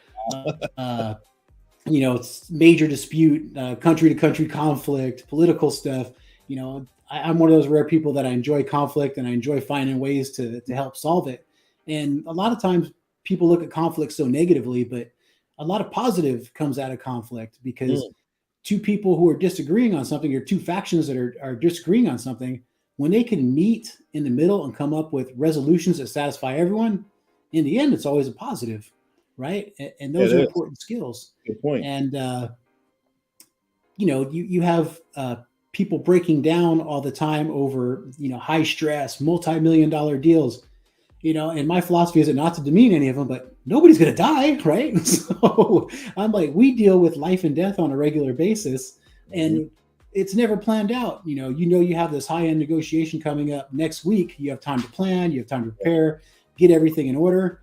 [SPEAKER 6] major dispute, country-to-country conflict, political stuff. I'm one of those rare people that I enjoy conflict and I enjoy finding ways to help solve it. And a lot of times people look at conflict so negatively, but a lot of positive comes out of conflict because two people who are disagreeing on something or two factions that are disagreeing on something, when they can meet in the middle and come up with resolutions that satisfy everyone, in the end, it's always a positive, right? And those are important skills.
[SPEAKER 2] Good point.
[SPEAKER 6] And, you have people breaking down all the time over, high stress, multi-million-dollar deals, and my philosophy is not to demean any of them, but nobody's going to die, right? So I'm like, we deal with life and death on a regular basis, and it's never planned out. You have this high-end negotiation coming up next week. You have time to plan, you have time to prepare, get everything in order.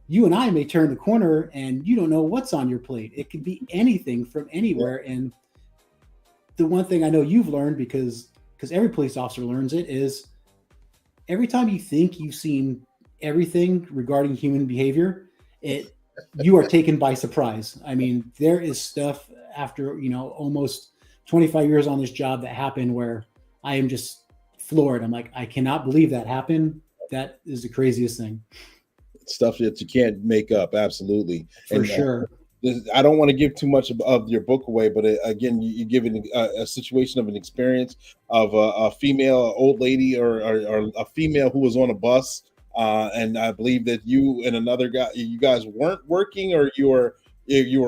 [SPEAKER 6] You and I may turn the corner and you don't know what's on your plate. It could be anything from anywhere. And the one thing I know you've learned, because every police officer learns it, is every time you think you've seen everything regarding human behavior, you are taken by surprise. I mean, there is stuff after, almost 25 years on this job that happened where I am just floored. I'm like, I cannot believe that happened. That is the craziest thing.
[SPEAKER 2] Stuff that you can't make up. Absolutely.
[SPEAKER 6] For sure.
[SPEAKER 2] I don't want to give too much of your book away, but again, you give it a situation of an experience of a female, old lady, or a female who was on a bus, and I believe that you and another guy, you guys weren't working, or you were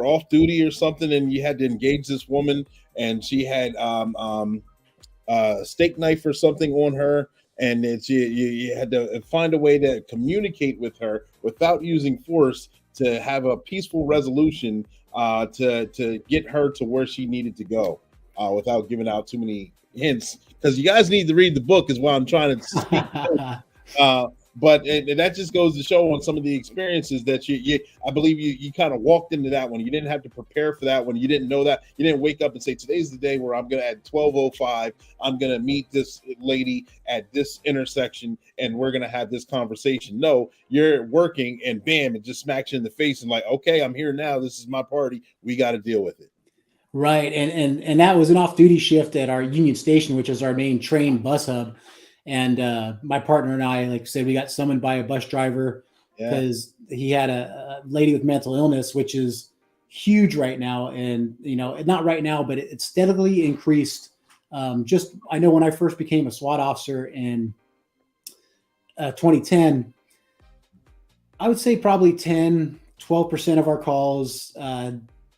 [SPEAKER 2] off duty or something, and you had to engage this woman, and she had a steak knife or something on her, and you had to find a way to communicate with her without using force, to have a peaceful resolution, to get her to where she needed to go, without giving out too many hints. Because you guys need to read the book, is what I'm trying to speak. But that just goes to show on some of the experiences that I believe you kind of walked into that one. You didn't have to prepare for that one. You didn't know that. You didn't wake up and say, today's the day where I'm going to, at 12:05, I'm going to meet this lady at this intersection and we're going to have this conversation. No, you're working and bam, it just smacks you in the face and like, okay, I'm here now. This is my party. We got to deal with it.
[SPEAKER 6] Right. And that was an off-duty shift at our Union Station, which is our main train bus hub. And my partner and I, like I said, we got summoned by a bus driver because he had a lady with mental illness, which is huge right now. And, not right now, but it steadily increased. I know when I first became a SWAT officer in 2010, I would say probably 12% of our calls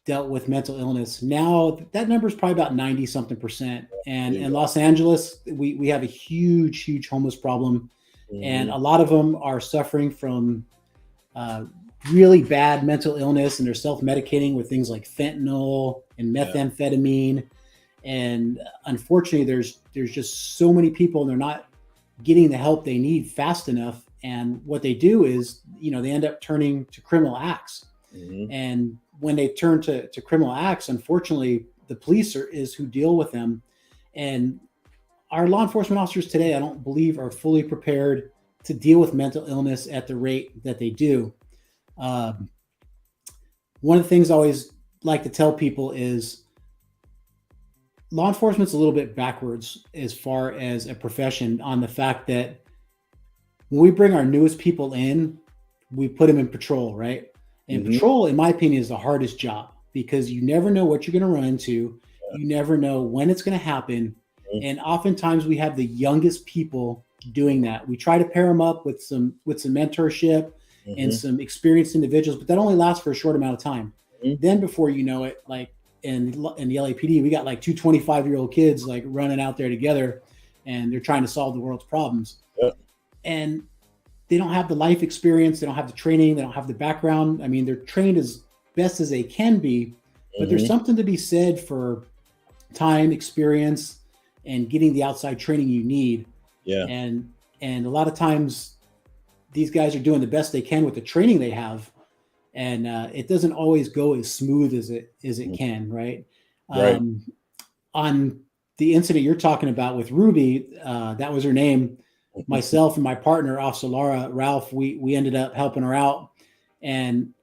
[SPEAKER 6] dealt with mental illness. Now that number is probably about 90 something percent. And in Los Angeles, we have a huge homeless problem. And a lot of them are suffering from really bad mental illness, and they're self-medicating with things like fentanyl and methamphetamine. And unfortunately, there's just so many people, and they're not getting the help they need fast enough. And what they do is, they end up turning to criminal acts. And when they turn to criminal acts, unfortunately, the police is who deal with them. And our law enforcement officers today, I don't believe, are fully prepared to deal with mental illness at the rate that they do. One of the things I always like to tell people is law enforcement's a little bit backwards as far as a profession on the fact that when we bring our newest people in, we put them in patrol, right? And patrol, in my opinion, is the hardest job because you never know what you're going to run into. You never know when it's going to happen. And oftentimes we have the youngest people doing that. We try to pair them up with some mentorship and some experienced individuals, but that only lasts for a short amount of time. Then before you know it, like in the LAPD, we got like two 25-year-old kids like running out there together, and they're trying to solve the world's problems. And they don't have the life experience, they don't have the training, they don't have the background. I mean, they're trained as best as they can be, but there's something to be said for time, experience, and getting the outside training you need. And a lot of times these guys are doing the best they can with the training they have. And it doesn't always go as smooth as it can, right? On the incident you're talking about with Ruby, that was her name. Myself and my partner, Officer Ralph, we ended up helping her out. And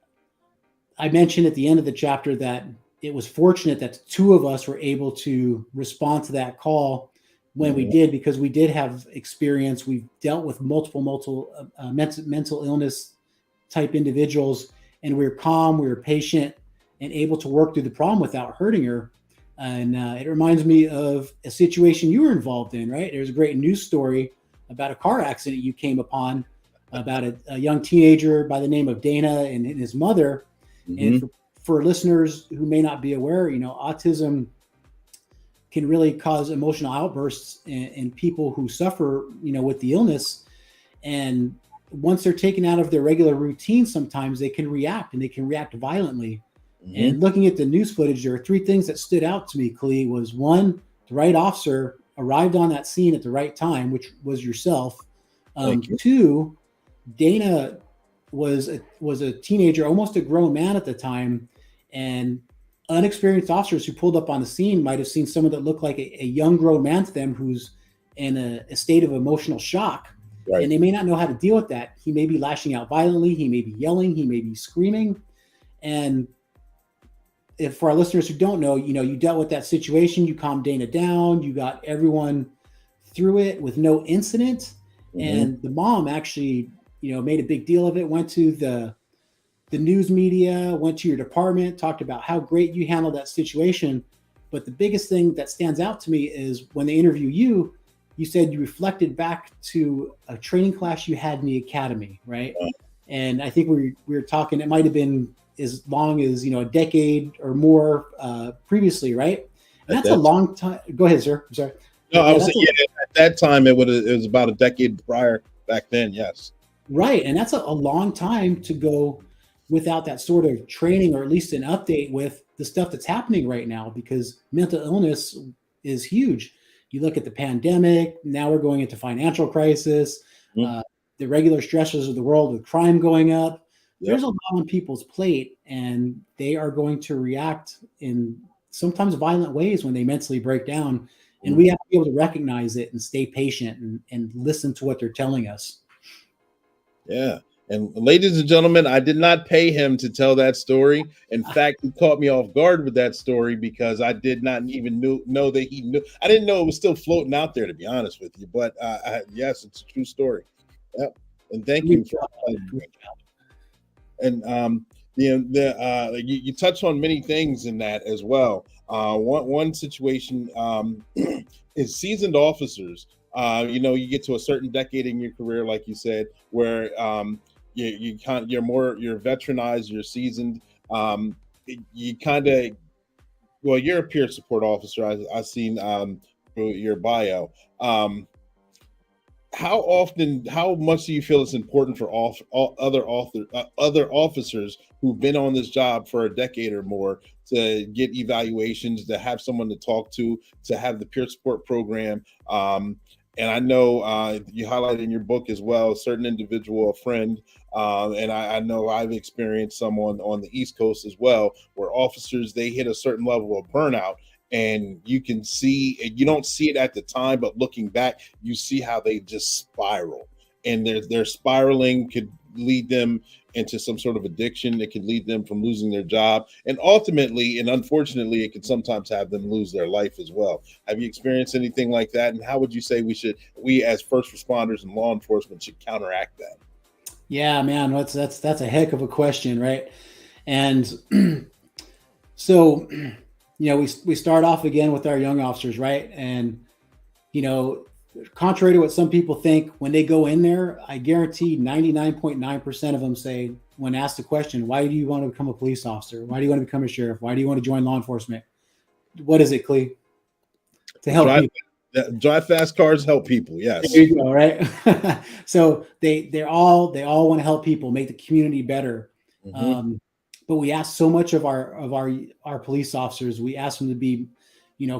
[SPEAKER 6] I mentioned at the end of the chapter that it was fortunate that the two of us were able to respond to that call when we did, because we did have experience. We've dealt with multiple mental illness type individuals, and we were calm, we were patient, and able to work through the problem without hurting her. And it reminds me of a situation you were involved in, right? There's a great news story about a car accident you came upon about a young teenager by the name of Dana and his mother. And for listeners who may not be aware, autism can really cause emotional outbursts in people who suffer, with the illness. And once they're taken out of their regular routine, sometimes they can react, and they can react violently. And looking at the news footage, there are three things that stood out to me, Clee. Was one, the right officer arrived on that scene at the right time, which was yourself. Two, Dana was a teenager, almost a grown man at the time, and unexperienced officers who pulled up on the scene might have seen someone that looked like a young grown man to them who's in a state of emotional shock. And they may not know how to deal with that. He may be lashing out violently, he may be yelling, he may be screaming. And if for our listeners who don't know, you dealt with that situation, you calmed Dana down, you got everyone through it with no incident. And the mom actually, made a big deal of it, went to the news media, went to your department, talked about how great you handled that situation. But the biggest thing that stands out to me is when they interview you, you said you reflected back to a training class you had in the academy, right? And I think we were talking, it might have been as long as, a decade or more previously, right? And that's a long time. Go ahead, sir. I'm sorry.
[SPEAKER 2] No, I was saying, at that time, it was about a decade prior back then, yes.
[SPEAKER 6] Right. And that's a long time to go without that sort of training, or at least an update with the stuff that's happening right now, because mental illness is huge. You look at the pandemic, now we're going into financial crisis, the regular stressors of the world with crime going up. There's a lot on people's plate, and they are going to react in sometimes violent ways when they mentally break down. And we have to be able to recognize it and stay patient and listen to what they're telling us.
[SPEAKER 2] Yeah. And ladies and gentlemen, I did not pay him to tell that story. In fact, he caught me off guard with that story because I did not even know that he knew. I didn't know it was still floating out there, to be honest with you. But yes, it's a true story. Yep. And thank you. And you touched on many things in that as well. One situation is seasoned officers. You get to a certain decade in your career, like you said, where you're veteranized, you're seasoned. You're a peer support officer. I've seen through your bio. How much do you feel it's important for other officers who've been on this job for a decade or more to get evaluations, to have someone to talk to have the peer support program? And I know you highlighted in your book as well, a certain individual, a friend, and I know I've experienced someone on the East Coast as well, where officers, they hit a certain level of burnout, and you can see, you don't see it at the time, but looking back, you see how they just spiral, and their spiraling could lead them into some sort of addiction that could lead them from losing their job, and ultimately and unfortunately it can sometimes have them lose their life as well. Have you experienced anything like that, and how would you say we as first responders and law enforcement should counteract that?
[SPEAKER 6] Yeah, man, that's a heck of a question, right? And so, we start off again with our young officers, right? And contrary to what some people think, when they go in there, I guarantee 99.9% of them say, when asked the question, why do you want to become a police officer? Why do you want to become a sheriff? Why do you want to join law enforcement? What is it, Clee? To help people.
[SPEAKER 2] Drive fast cars, help people. Yes.
[SPEAKER 6] There you go, right? So they all want to help people, make the community better. Mm-hmm. But we ask so much of our police officers. We ask them to be,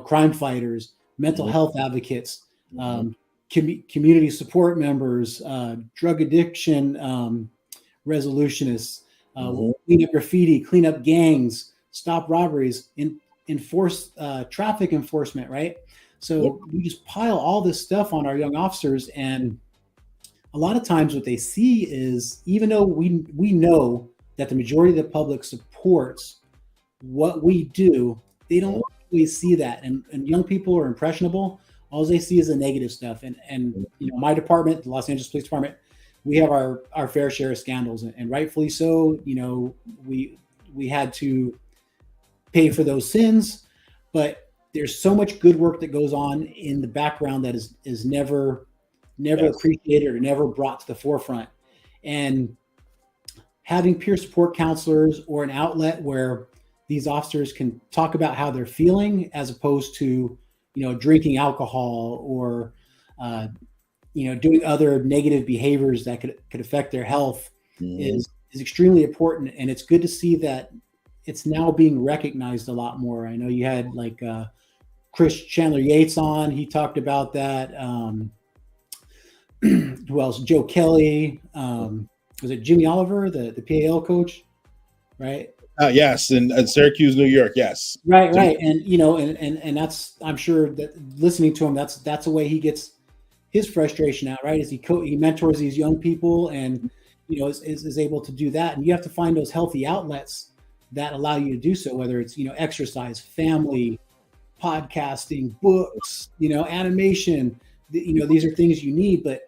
[SPEAKER 6] crime fighters, mental mm-hmm. health advocates, community support members, drug addiction resolutionists, clean up graffiti, clean up gangs, stop robberies, enforce traffic enforcement, right? So we just pile all this stuff on our young officers, and a lot of times what they see is, even though we know that the majority of the public supports what we do, they don't always see that. And young people are impressionable. All they see is the negative stuff. And my department, the Los Angeles Police Department, we have our fair share of scandals, and rightfully so. We had to pay for those sins, but there's so much good work that goes on in the background that is never appreciated or never brought to the forefront. And having peer support counselors or an outlet where these officers can talk about how they're feeling, as opposed to drinking alcohol or doing other negative behaviors that could affect their health, is extremely important. And it's good to see that it's now being recognized a lot more. I know you had Chris Chandler Yates on. He talked about that. Who else? Joe Kelly. Was it Jimmy Oliver, the PAL coach? Right.
[SPEAKER 2] Yes, in Syracuse, New York. Yes.
[SPEAKER 6] Right. And and that's, I'm sure that listening to him, that's the way he gets his frustration out. Right. Is he mentors these young people, and is able to do that. And you have to find those healthy outlets that allow you to do so, whether it's exercise, family, podcasting, books, animation. These are things you need. But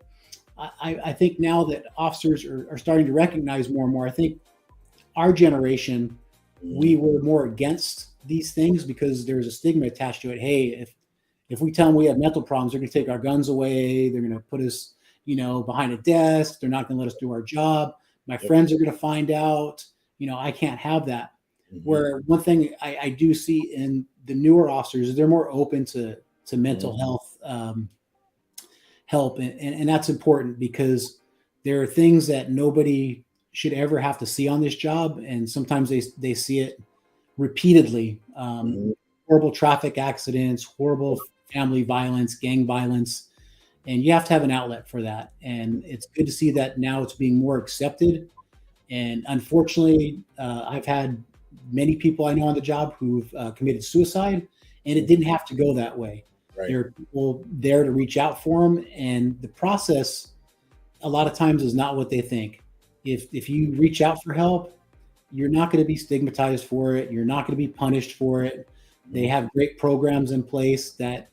[SPEAKER 6] I think now that officers are starting to recognize more and more, I think our generation, we were more against these things because there's a stigma attached to it. Hey, if we tell them we have mental problems, they're going to take our guns away. They're going to put us, behind a desk. They're not going to let us do our job. My friends are going to find out. I can't have that. Mm-hmm. Where one thing I do see in the newer officers is they're more open to mental health help, and that's important, because there are things that nobody should ever have to see on this job, and sometimes they see it repeatedly. Horrible traffic accidents, horrible family violence, gang violence, and you have to have an outlet for that. And it's good to see that now it's being more accepted. And unfortunately, I've had many people I know on the job who've committed suicide, and it didn't have to go that way. Right. There are people there to reach out for them, and the process a lot of times is not what they think. If you reach out for help, you're not going to be stigmatized for it. You're not going to be punished for it. They have great programs in place that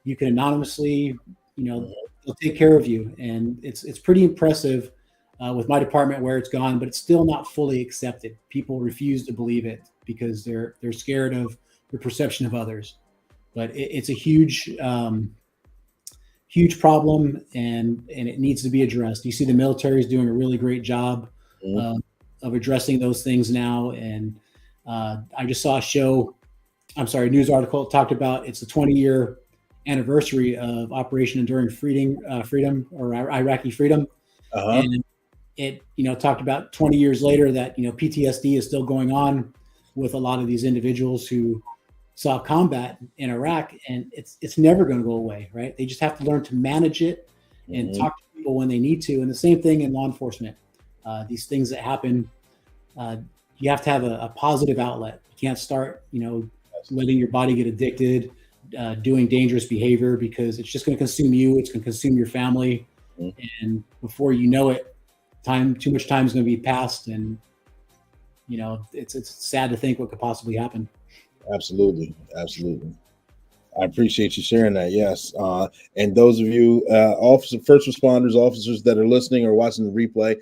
[SPEAKER 6] you can anonymously, they'll take care of you. And it's pretty impressive with my department where it's gone, but it's still not fully accepted. People refuse to believe it because they're scared of the perception of others. But it's a huge problem, and it needs to be addressed. You see the military is doing a really great job of addressing those things now. And I just saw a news article talked about it's the 20-year anniversary of Operation Enduring Freedom or Iraqi Freedom. And it, talked about 20 years later that, PTSD is still going on with a lot of these individuals who saw combat in Iraq, and it's never going to go away, right? They just have to learn to manage it and talk to people when they need to. And the same thing in law enforcement. These things that happen, you have to have a positive outlet. You can't start, letting your body get addicted, doing dangerous behavior, because it's just going to consume you. It's going to consume your family. And before you know it, too much time is going to be passed, and it's sad to think what could possibly happen.
[SPEAKER 2] Absolutely. I appreciate you sharing that. Yes. And those of you, first responders, officers that are listening or watching the replay,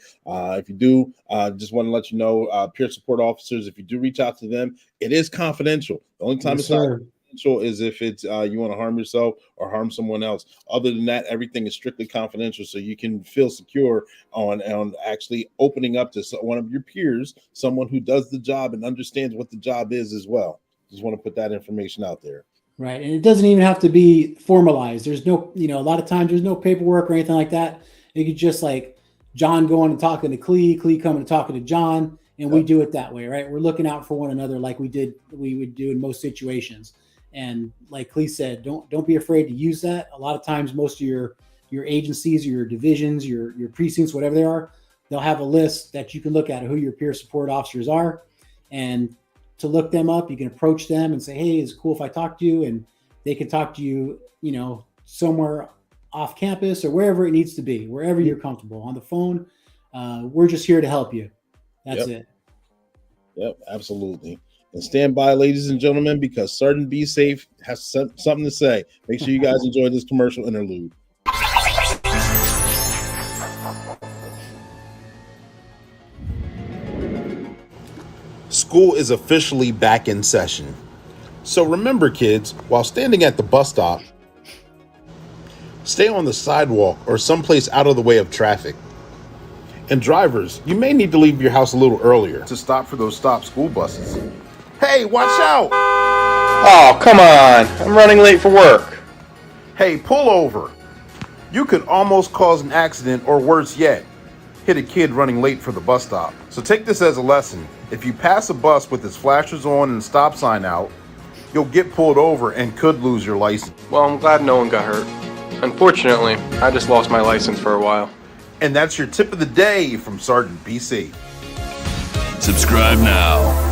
[SPEAKER 2] if you do, just want to let you know, peer support officers, if you do reach out to them, it is confidential. The only time it's not confidential is if it's you want to harm yourself or harm someone else. Other than that, everything is strictly confidential, so you can feel secure on actually opening up to one of your peers, someone who does the job and understands what the job is as well. Just want to put that information out there.
[SPEAKER 6] Right. And it doesn't even have to be formalized. There's no, a lot of times there's no paperwork or anything like that. You could just like John going and talking to Clee coming and talking to John, and we do it that way, right? We're looking out for one another like we would do in most situations. And like Clee said, don't be afraid to use that. A lot of times, most of your agencies, your divisions, your precincts, whatever they are, they'll have a list that you can look at of who your peer support officers are. And to look them up, you can approach them and say, hey, is it cool if I talk to you? And they can talk to you, somewhere off campus or wherever it needs to be, wherever you're comfortable. On the phone, we're just here to help you. That's it.
[SPEAKER 2] Yep, absolutely. And stand by, ladies and gentlemen, because Sergeant Be Safe has something to say. Make sure you guys enjoy this commercial interlude.
[SPEAKER 7] School is officially back in session. So remember, kids, while standing at the bus stop, stay on the sidewalk or someplace out of the way of traffic. And drivers, you may need to leave your house a little earlier to stop for those stop school buses. Hey, watch out!
[SPEAKER 9] Oh, come on. I'm running late for work.
[SPEAKER 7] Hey, pull over. You could almost cause an accident, or worse yet, hit a kid running late for the bus stop. So take this as a lesson. If you pass a bus with its flashers on and stop sign out, you'll get pulled over and could lose your license.
[SPEAKER 9] Well, I'm glad no one got hurt. Unfortunately, I just lost my license for a while.
[SPEAKER 7] And that's your tip of the day from Sergeant BC.
[SPEAKER 4] Subscribe now.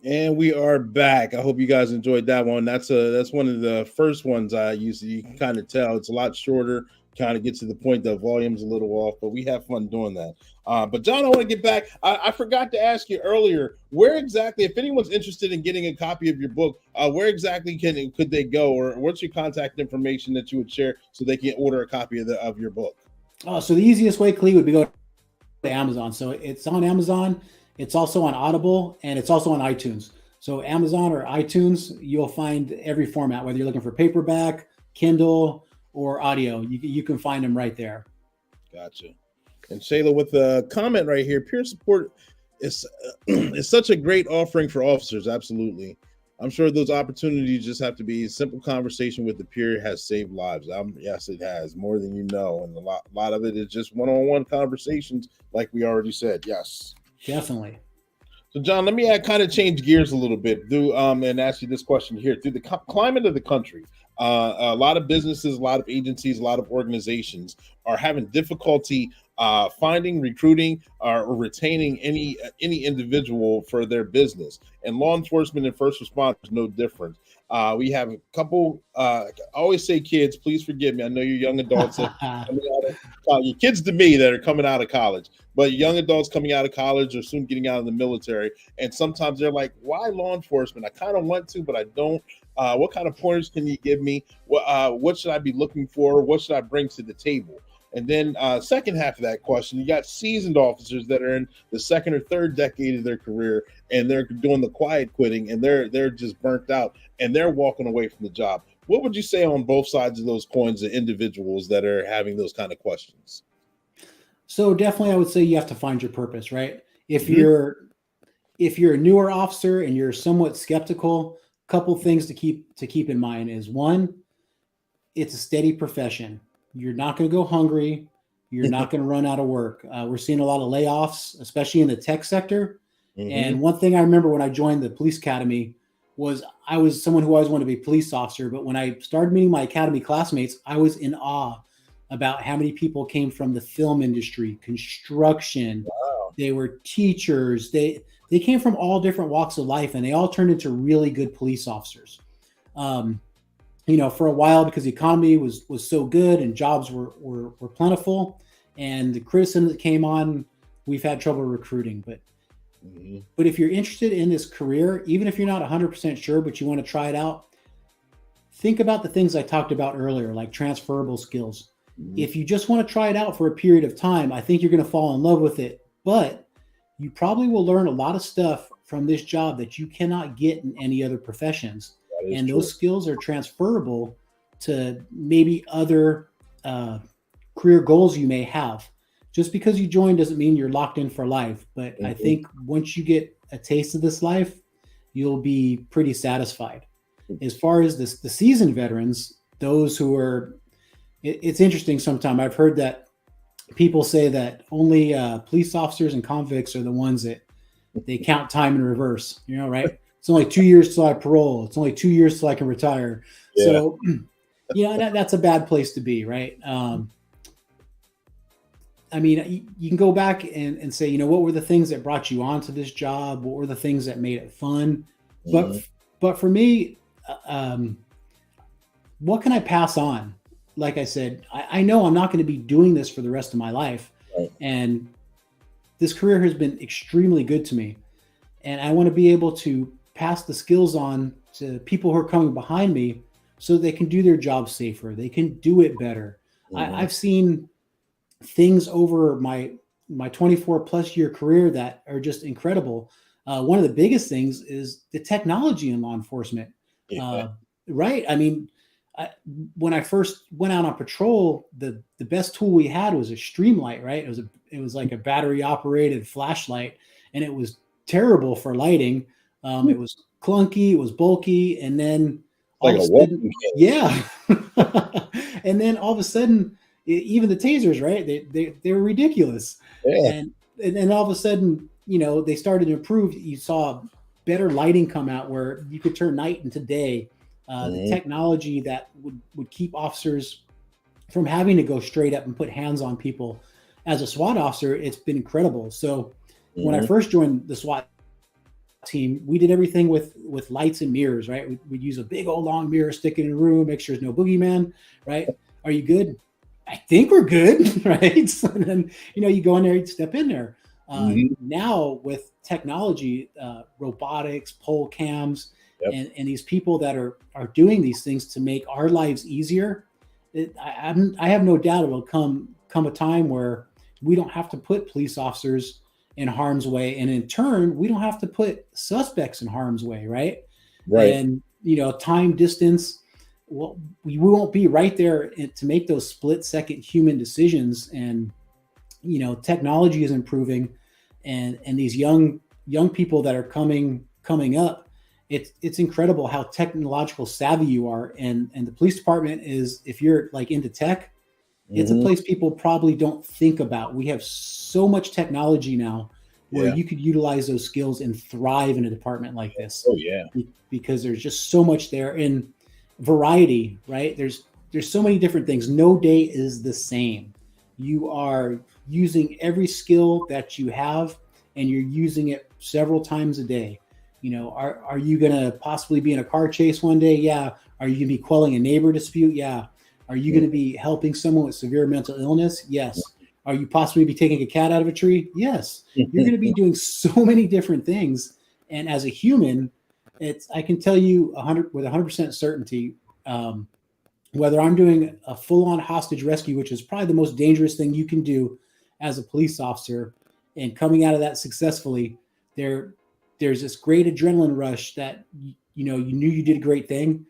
[SPEAKER 2] And we are back. I hope you guys enjoyed that one. That's one of the first ones I used. You can kind of tell it's a lot shorter, kind of get to the point. The volume's a little off, but we have fun doing that. But John, I want to get back. I forgot to ask you earlier, where exactly, if anyone's interested in getting a copy of your book, where exactly could they go, or what's your contact information that you would share so they can order a copy of your book?
[SPEAKER 6] So the easiest way, Clee, would be go to Amazon. So it's on Amazon. It's also on Audible, and it's also on iTunes. So Amazon or iTunes, you'll find every format, whether you're looking for paperback, Kindle, or audio. You can find them right there.
[SPEAKER 2] Gotcha. And Shayla, with a comment right here, peer support is such a great offering for officers. Absolutely. I'm sure those opportunities just have to be a simple conversation with the peer has saved lives. Yes, it has, more than you know. And a lot of it is just one-on-one conversations, like we already said. Yes.
[SPEAKER 6] Definitely.
[SPEAKER 2] So, John, let me kind of change gears a little bit and ask you this question here. Through the climate of the country, a lot of businesses, a lot of agencies, a lot of organizations are having difficulty finding, recruiting, or retaining any individual for their business. And law enforcement and first responders no different. We have a couple. I always say, kids, please forgive me. I know you're young adults that coming out of college. You're kids to me that are coming out of college, but young adults coming out of college or soon getting out of the military. And sometimes they're like, "Why law enforcement? I kind of want to, but I don't." What kind of pointers can you give me? What should I be looking for? What should I bring to the table? And then second half of that question, you got seasoned officers that are in the second or third decade of their career, and they're doing the quiet quitting, and they're just burnt out, and they're walking away from the job. What would you say on both sides of those coins to individuals that are having those kind of questions?
[SPEAKER 6] So definitely, I would say you have to find your purpose, right? If you're a newer officer and you're somewhat skeptical, a couple things to keep in mind is, one, it's a steady profession. You're not going to go hungry. You're not going to run out of work. We're seeing a lot of layoffs, especially in the tech sector. And one thing I remember when I joined the police academy was I was someone who always wanted to be a police officer. But when I started meeting my academy classmates, I was in awe about how many people came from the film industry, construction.
[SPEAKER 2] Wow.
[SPEAKER 6] They were teachers. They came from all different walks of life, and they all turned into really good police officers. For a while, because the economy was so good and jobs were plentiful, and the criticism that came on, we've had trouble recruiting. But if you're interested in this career, even if you're not 100% sure, but you want to try it out, think about the things I talked about earlier, like transferable skills. If you just want to try it out for a period of time, I think you're going to fall in love with it. But you probably will learn a lot of stuff from this job that you cannot get in any other professions. And those skills are transferable to maybe other career goals you may have. Just because you join doesn't mean you're locked in for life. But I think once you get a taste of this life, you'll be pretty satisfied. As far as the seasoned veterans, those who are, it's interesting sometimes. I've heard that people say that only police officers and convicts are the ones that they count time in reverse, right? It's only 2 years till I parole. It's only 2 years till I can retire. Yeah. So, that's a bad place to be, right? You can go back and say, what were the things that brought you onto this job? What were the things that made it fun? But for me, what can I pass on? Like I said, I know I'm not going to be doing this for the rest of my life. Right. And this career has been extremely good to me. And I want to be able to pass the skills on to people who are coming behind me so they can do their job safer. They can do it better. I've seen things over my 24 plus year career that are just incredible. One of the biggest things is the technology in law enforcement. Right. When I first went out on patrol, the best tool we had was a streamlight, right? It was like a battery operated flashlight, and it was terrible for lighting. It was clunky, it was bulky, and then all of a sudden, and then all of a sudden, even the tasers, right? They were ridiculous. Yeah. And then all of a sudden, they started to improve. You saw better lighting come out where you could turn night into day. The technology that would keep officers from having to go straight up and put hands on people. As a SWAT officer, it's been incredible. So when I first joined the SWAT team, we did everything with lights and mirrors, right? We'd use a big old long mirror, stick it in a room, make sure there's no boogeyman, right? Are you good? I think we're good, right? So then, you go in there, you step in there. Now with technology, robotics, pole cams, and these people that are doing these things to make our lives easier, I have no doubt it will come a time where we don't have to put police officers in harm's way, and in turn, we don't have to put suspects in harm's way, right? Right. And time, distance. Well, we won't be right there to make those split-second human decisions, and technology is improving, and these young people that are coming up. It's incredible how technological savvy you are. And the police department is, if you're like into tech, it's a place people probably don't think about. We have so much technology now where you could utilize those skills and thrive in a department like this.
[SPEAKER 2] Oh yeah.
[SPEAKER 6] Because there's just so much there in variety, right? There's so many different things. No day is the same. You are using every skill that you have, and you're using it several times a day. Are you going to possibly be in a car chase one day? Yeah. Are you going to be quelling a neighbor dispute? Yeah. Are you going to be helping someone with severe mental illness? Yes. Are you possibly be taking a cat out of a tree? Yes. You're going to be doing so many different things. And as a human, I can tell you with 100% certainty, whether I'm doing a full-on hostage rescue, which is probably the most dangerous thing you can do as a police officer, and coming out of that successfully, there's this great adrenaline rush that you knew you did a great thing.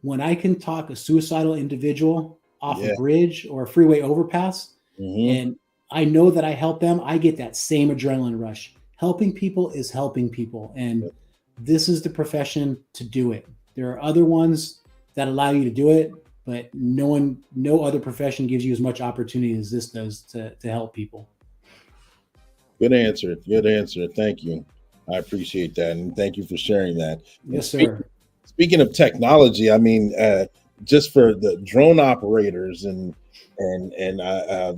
[SPEAKER 6] When I can talk a suicidal individual off a bridge or a freeway overpass, and I know that I help them, I get that same adrenaline rush. Helping people is helping people, and this is the profession to do it. There are other ones that allow you to do it, but no other profession gives you as much opportunity as this does to help people.
[SPEAKER 2] Good answer. Thank you. I appreciate that, and thank you for sharing that.
[SPEAKER 6] Yes, sir.
[SPEAKER 2] Speaking of technology, I mean, just for the drone operators, and I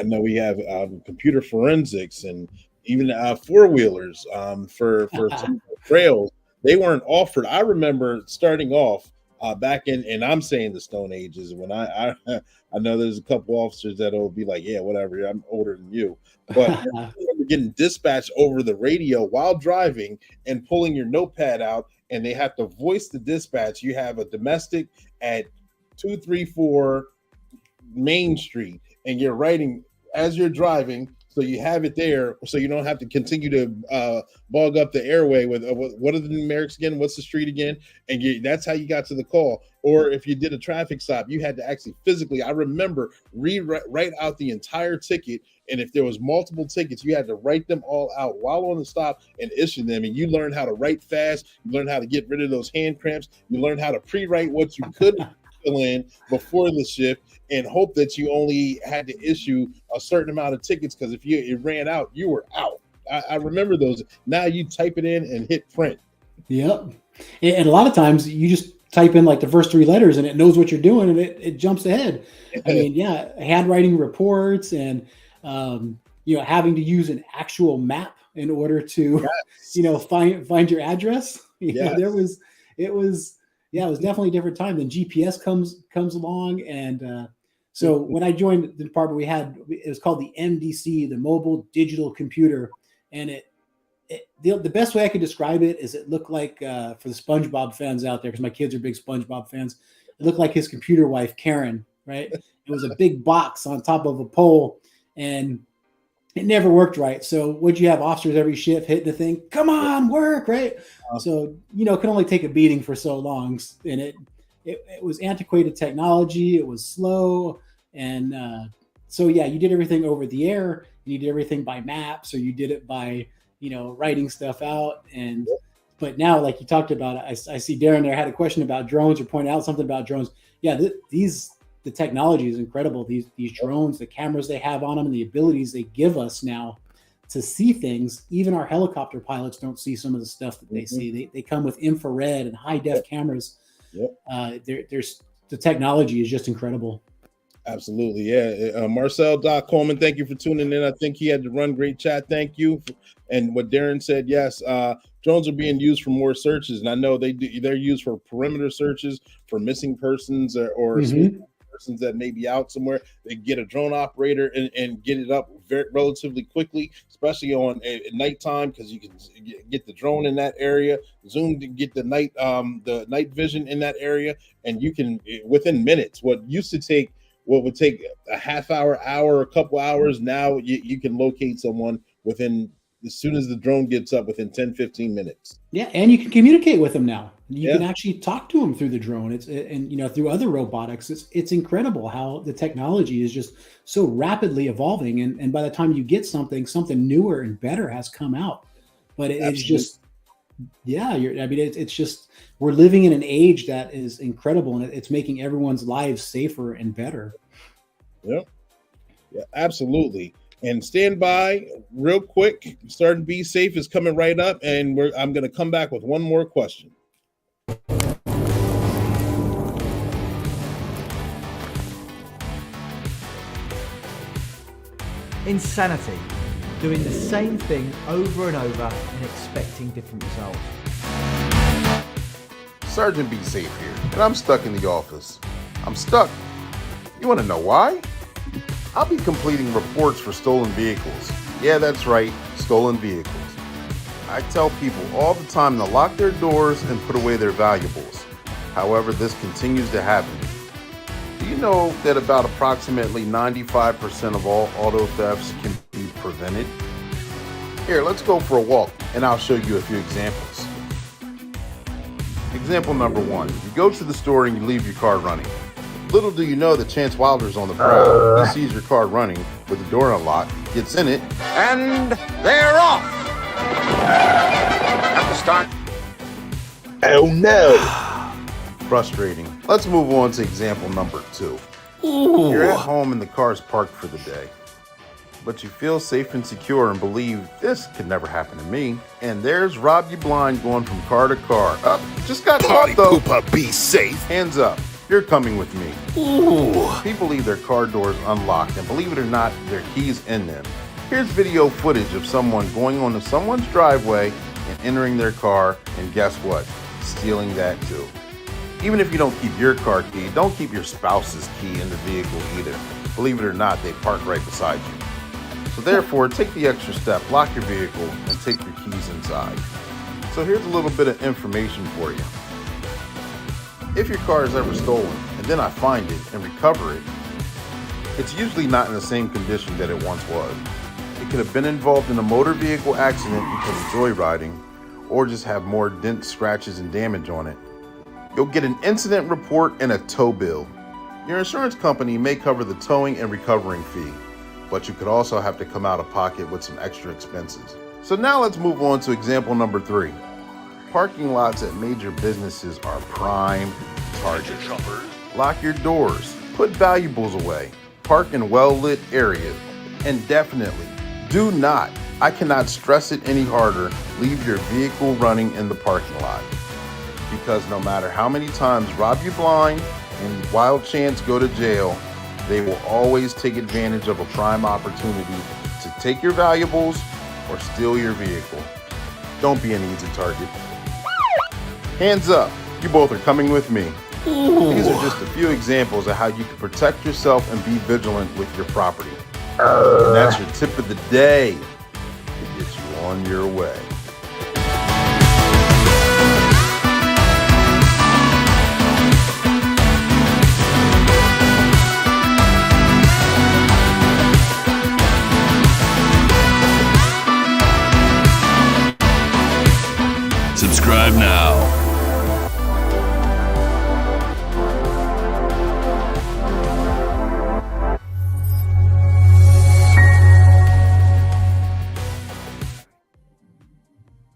[SPEAKER 2] know we have computer forensics, and even four-wheelers for some trails. They weren't offered. I remember starting off back in, and I'm saying the Stone Ages, when I know there's a couple officers that'll be like, yeah, whatever, I'm older than you. But I remember getting dispatched over the radio while driving and pulling your notepad out, and they have to voice the dispatch. You have a domestic at 234 Main Street, and you're writing as you're driving, so you have it there, so you don't have to continue to bog up the airway with what are the numerics again? What's the street again? And that's how you got to the call. Or if you did a traffic stop, you had to actually physically, I remember, write out the entire ticket. And if there was multiple tickets, you had to write them all out while on the stop and issue them. And you learn how to write fast. You learn how to get rid of those hand cramps. You learn how to pre-write what you couldn't fill in before the shift, and hope that you only had to issue a certain amount of tickets, because if it ran out, you were out. I remember those. Now you type it in and hit print.
[SPEAKER 6] Yep. And a lot of times you just type in like the first three letters and it knows what you're doing, and it jumps ahead. I mean, yeah, handwriting reports and, having to use an actual map in order to, find your address. It was definitely a different time. Then GPS comes along. And so when I joined the department, it was called the MDC, the Mobile Digital Computer. And the best way I could describe it is it looked like, for the SpongeBob fans out there, because my kids are big SpongeBob fans, it looked like his computer wife, Karen, right? It was a big box on top of a pole, and it never worked right. So would you have officers every shift hitting the thing, come on, work, right? So, it can only take a beating for so long. And it was antiquated technology. It was slow. And you did everything over the air, and you did everything by maps, or you did it by, writing stuff out. But now, like you talked about, I see Darren there had a question about drones, or pointed out something about drones. Yeah, the technology is incredible. These drones, the cameras they have on them, and the abilities they give us now to see things. Even our helicopter pilots don't see some of the stuff that they see. They come with infrared and high def cameras. There's the technology is just incredible.
[SPEAKER 2] Absolutely. Yeah. Marcel Coleman, thank you for tuning in. I think he had to run. Great chat. Thank you. And what Darren said, yes, drones are being used for more searches. And I know they're used for perimeter searches, for missing persons or persons that may be out somewhere. They get a drone operator and get it up relatively quickly, especially at nighttime, because you can get the drone in that area, zoom to get the night vision in that area, and you can, within minutes, what would take a half hour, a couple hours, now you can locate someone as soon as the drone gets up, within 10, 15 minutes.
[SPEAKER 6] Yeah, and you can communicate with them now. You can actually talk to them through the drone. Through other robotics. It's incredible how the technology is just so rapidly evolving. And by the time you get something newer and better has come out. But it's just, it's just, we're living in an age that is incredible, and it's making everyone's lives safer and better.
[SPEAKER 2] Yep. Yeah, absolutely. And stand by real quick. Starting Be Safe is coming right up, and I'm going to come back with one more question.
[SPEAKER 10] Insanity. Doing the same thing over and over and expecting different results.
[SPEAKER 7] Sergeant Be Safe here, and I'm stuck in the office. I'm stuck. You want to know why? I'll be completing reports for stolen vehicles. Yeah, that's right, stolen vehicles. I tell people all the time to lock their doors and put away their valuables. However, this continues to happen. Do you know that about approximately 95% of all auto thefts can be prevented? Here, let's go for a walk, and I'll show you a few examples. Example number 1, you go to the store and you leave your car running. Little do you know that Chance Wilder's on the prowl. He sees your car running with the door unlocked, gets in it, and they're off! At the start.
[SPEAKER 3] Oh no!
[SPEAKER 7] Frustrating. Let's move on to example number 2.
[SPEAKER 3] Ooh.
[SPEAKER 7] You're at home and the car's parked for the day, but you feel safe and secure and believe this could never happen to me. And there's Rob You Blind going from car to car. Just got
[SPEAKER 3] Party
[SPEAKER 7] caught though.
[SPEAKER 3] pooper, be safe.
[SPEAKER 7] Hands up. You're coming with me.
[SPEAKER 3] Ooh.
[SPEAKER 7] People leave their car doors unlocked, and believe it or not, their keys in them. Here's video footage of someone going onto someone's driveway and entering their car, and guess what? Stealing that too. Even if you don't keep your car key, don't keep your spouse's key in the vehicle either. Believe it or not, they park right beside you. So therefore, take the extra step, lock your vehicle, and take your keys inside. So here's a little bit of information for you. If your car is ever stolen, and then I find it and recover it, it's usually not in the same condition that it once was. It could have been involved in a motor vehicle accident because of joyriding, or just have more dents, scratches, and damage on it. You'll get an incident report and a tow bill. Your insurance company may cover the towing and recovering fee, but you could also have to come out of pocket with some extra expenses. So now let's move on to example number 3. Parking lots at major businesses are prime targets. Lock your doors, put valuables away, park in well-lit areas, and definitely do not, I cannot stress it any harder, leave your vehicle running in the parking lot. Because no matter how many times Rob You Blind and Wild Chance go to jail, they will always take advantage of a prime opportunity to take your valuables or steal your vehicle. Don't be an easy target. Hands up, you both are coming with me.
[SPEAKER 3] Ooh.
[SPEAKER 7] These are just a few examples of how you can protect yourself and be vigilant with your property. And that's your tip of the day to get you on your way.
[SPEAKER 4] Subscribe now.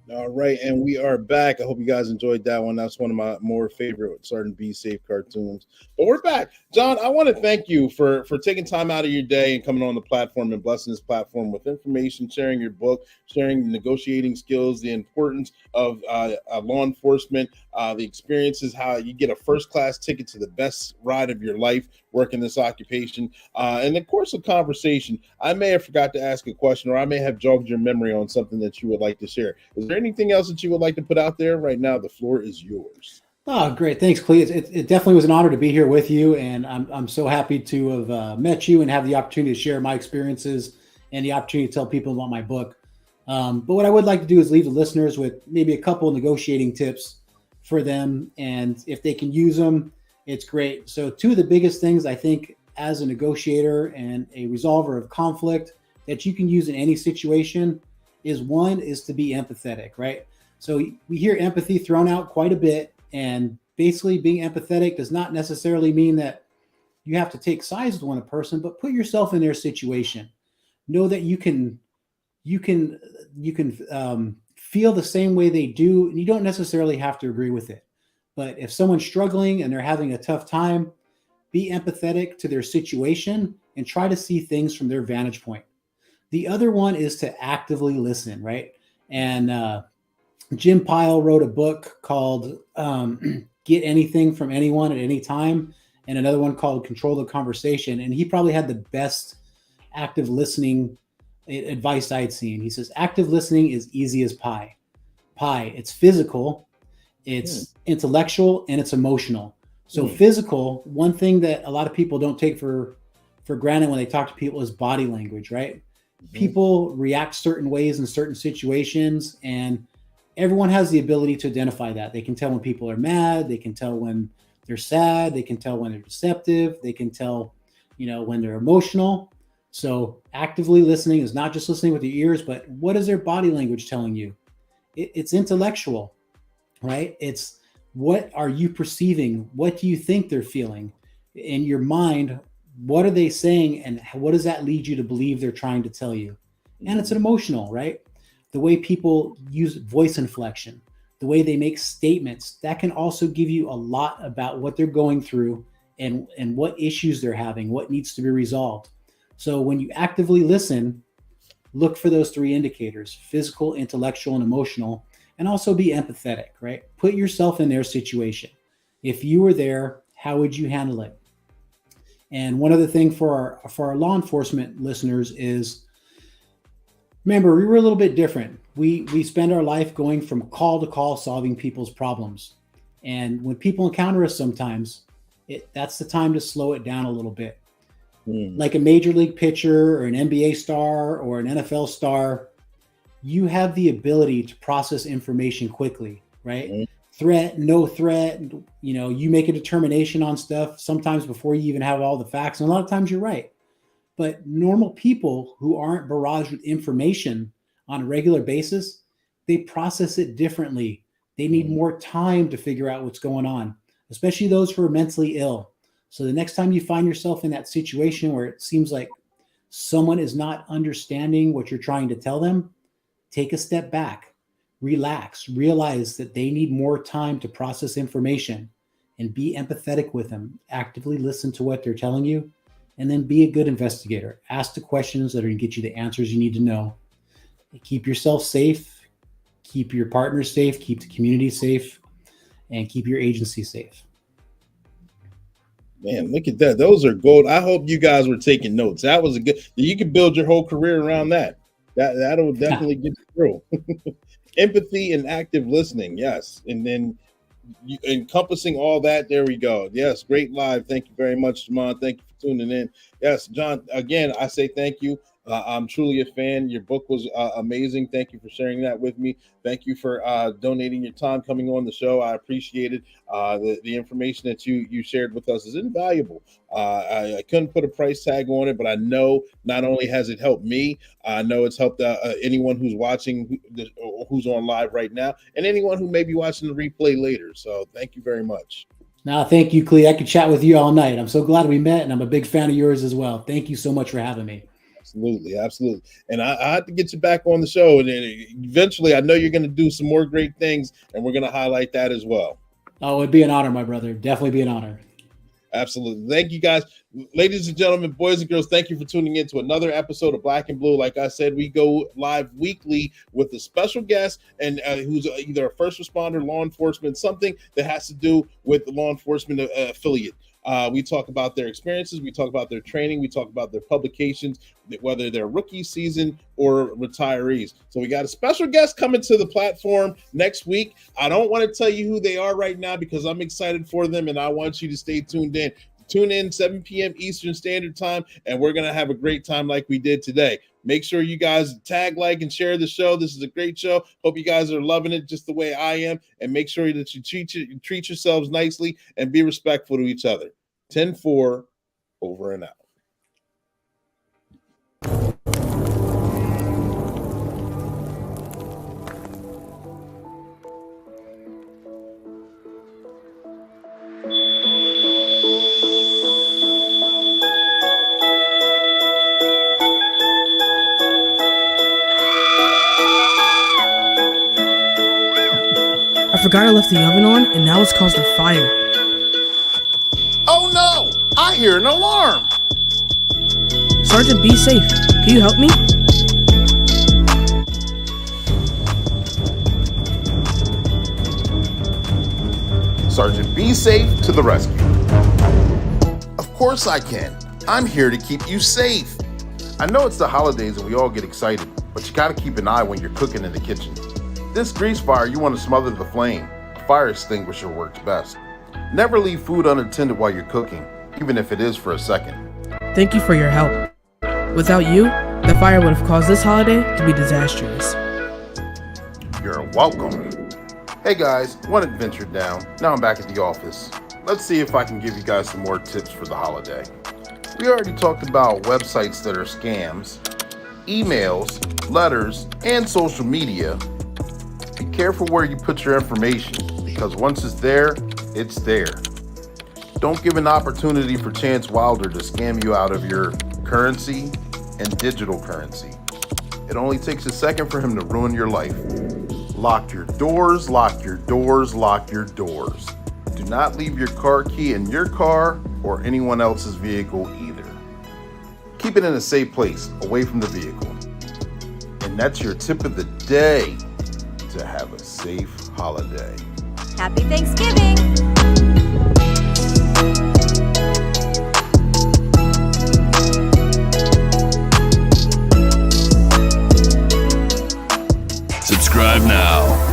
[SPEAKER 2] All right, and we are back. I hope you guys enjoyed that one. That's one of my more favorite Sergeant Be Safe cartoons. But we're back. John, I want to thank you for taking time out of your day and coming on the platform and blessing this platform with information, sharing your book, sharing negotiating skills, the importance of law enforcement, the experiences, how you get a first-class ticket to the best ride of your life working this occupation. In the course of conversation, I may have forgot to ask a question, or I may have jogged your memory on something that you would like to share. Is there anything else that you would like to put out there? Right now, the floor is yours.
[SPEAKER 6] Oh, great. Thanks, Clee. It definitely was an honor to be here with you, and I'm so happy to have met you and have the opportunity to share my experiences and the opportunity to tell people about my book. But what I would like to do is leave the listeners with maybe a couple of negotiating tips for them, and if they can use them, it's great. So 2 of the biggest things I think as a negotiator and a resolver of conflict that you can use in any situation is, one is to be empathetic, right? So we hear empathy thrown out quite a bit, and basically being empathetic does not necessarily mean that you have to take sides with one person, but put yourself in their situation. Know that you can feel the same way they do, and you don't necessarily have to agree with it. But if someone's struggling and they're having a tough time, be empathetic to their situation and try to see things from their vantage point. The other one is to actively listen, right? And Jim Pyle wrote a book called Get Anything from Anyone at Any Time, and another one called Control the Conversation. And he probably had the best active listening advice I'd seen. He says, active listening is easy as pie. It's physical, it's intellectual, and it's emotional. So physical, one thing that a lot of people don't take for granted when they talk to people is body language, right? People react certain ways in certain situations, and everyone has the ability to identify that. They can tell when people are mad, they can tell when they're sad, they can tell when they're deceptive, they can tell, when they're emotional. So actively listening is not just listening with your ears, but what is their body language telling you? It's intellectual, right? It's what are you perceiving? What do you think they're feeling? In your mind, what are they saying? And what does that lead you to believe they're trying to tell you? And it's an emotional, right? The way people use voice inflection, the way they make statements, that can also give you a lot about what they're going through and what issues they're having, what needs to be resolved. So when you actively listen, look for those 3 indicators: physical, intellectual, and emotional, and also be empathetic, right? Put yourself in their situation. If you were there, how would you handle it? And one other thing for our law enforcement listeners is, remember, we were a little bit different. We spend our life going from call to call solving people's problems. And when people encounter us sometimes, that's the time to slow it down a little bit. Like a major league pitcher or an NBA star or an NFL star, you have the ability to process information quickly, right? Threat, no threat, you make a determination on stuff sometimes before you even have all the facts. And a lot of times you're right. But normal people who aren't barraged with information on a regular basis, they process it differently. They need more time to figure out what's going on, especially those who are mentally ill. So the next time you find yourself in that situation where it seems like someone is not understanding what you're trying to tell them, take a step back, relax, realize that they need more time to process information, and be empathetic with them. Actively listen to what they're telling you, and then be a good investigator. Ask the questions that are going to get you the answers you need to know. Keep yourself safe, keep your partner safe, keep the community safe, and keep your agency safe.
[SPEAKER 2] Man, look at that. Those are gold. I hope you guys were taking notes. That was a good, you can build your whole career around that. That'll definitely get you through. Empathy and active listening. Yes. And then encompassing all that. There we go. Yes. Great live. Thank you very much, Jamon. Thank you for tuning in. Yes, John, again, I say thank you. I'm truly a fan. Your book was amazing. Thank you for sharing that with me. Thank you for donating your time, coming on the show. I appreciate it. The information that you shared with us is invaluable. I couldn't put a price tag on it, but I know not only has it helped me, I know it's helped anyone who's watching, who's on live right now, and anyone who may be watching the replay later. So thank you very much.
[SPEAKER 6] No, thank you, Clee. I could chat with you all night. I'm so glad we met, and I'm a big fan of yours as well. Thank you so much for having me.
[SPEAKER 2] Absolutely. And I have to get you back on the show, and then eventually I know you're going to do some more great things, and we're going to highlight that as well.
[SPEAKER 6] Oh, it'd be an honor, my brother. Definitely be an honor.
[SPEAKER 2] Absolutely. Thank you, guys. Ladies and gentlemen, boys and girls, thank you for tuning in to another episode of Black and Blue. Like I said, we go live weekly with a special guest and who's either a first responder, law enforcement, something that has to do with the law enforcement affiliate. We talk about their experiences, we talk about their training, we talk about their publications, whether they're rookie season or retirees. So we got a special guest coming to the platform next week. I don't want to tell you who they are right now because I'm excited for them and I want you to stay tuned in. Tune in 7 p.m. Eastern Standard Time, and we're going to have a great time like we did today. Make sure you guys tag, like, and share the show. This is a great show. Hope you guys are loving it just the way I am. And make sure that you treat yourselves nicely and be respectful to each other. 10-4, over and out.
[SPEAKER 11] I forgot I left the oven on, and now it's caused a fire.
[SPEAKER 7] Oh no! I hear an alarm!
[SPEAKER 11] Sergeant, be safe. Can you help me?
[SPEAKER 7] Sergeant, be safe to the rescue. Of course I can. I'm here to keep you safe. I know it's the holidays and we all get excited, but you gotta keep an eye when you're cooking in the kitchen. This grease fire, you want to smother the flame. Fire extinguisher works best. Never leave food unattended while you're cooking, even if it is for a second.
[SPEAKER 11] Thank you for your help. Without you, the fire would have caused this holiday to be disastrous.
[SPEAKER 7] You're welcome. Hey guys, one adventure down. Now I'm back at the office. Let's see if I can give you guys some more tips for the holiday. We already talked about websites that are scams, emails, letters, and social media. Be careful where you put your information, because once it's there, it's there. Don't give an opportunity for Chance Wilder to scam you out of your currency and digital currency. It only takes a second for him to ruin your life. Lock your doors, lock your doors, lock your doors. Do not leave your car key in your car or anyone else's vehicle either. Keep it in a safe place, away from the vehicle. And that's your tip of the day, to have a safe holiday.
[SPEAKER 12] Happy Thanksgiving!
[SPEAKER 4] Subscribe now.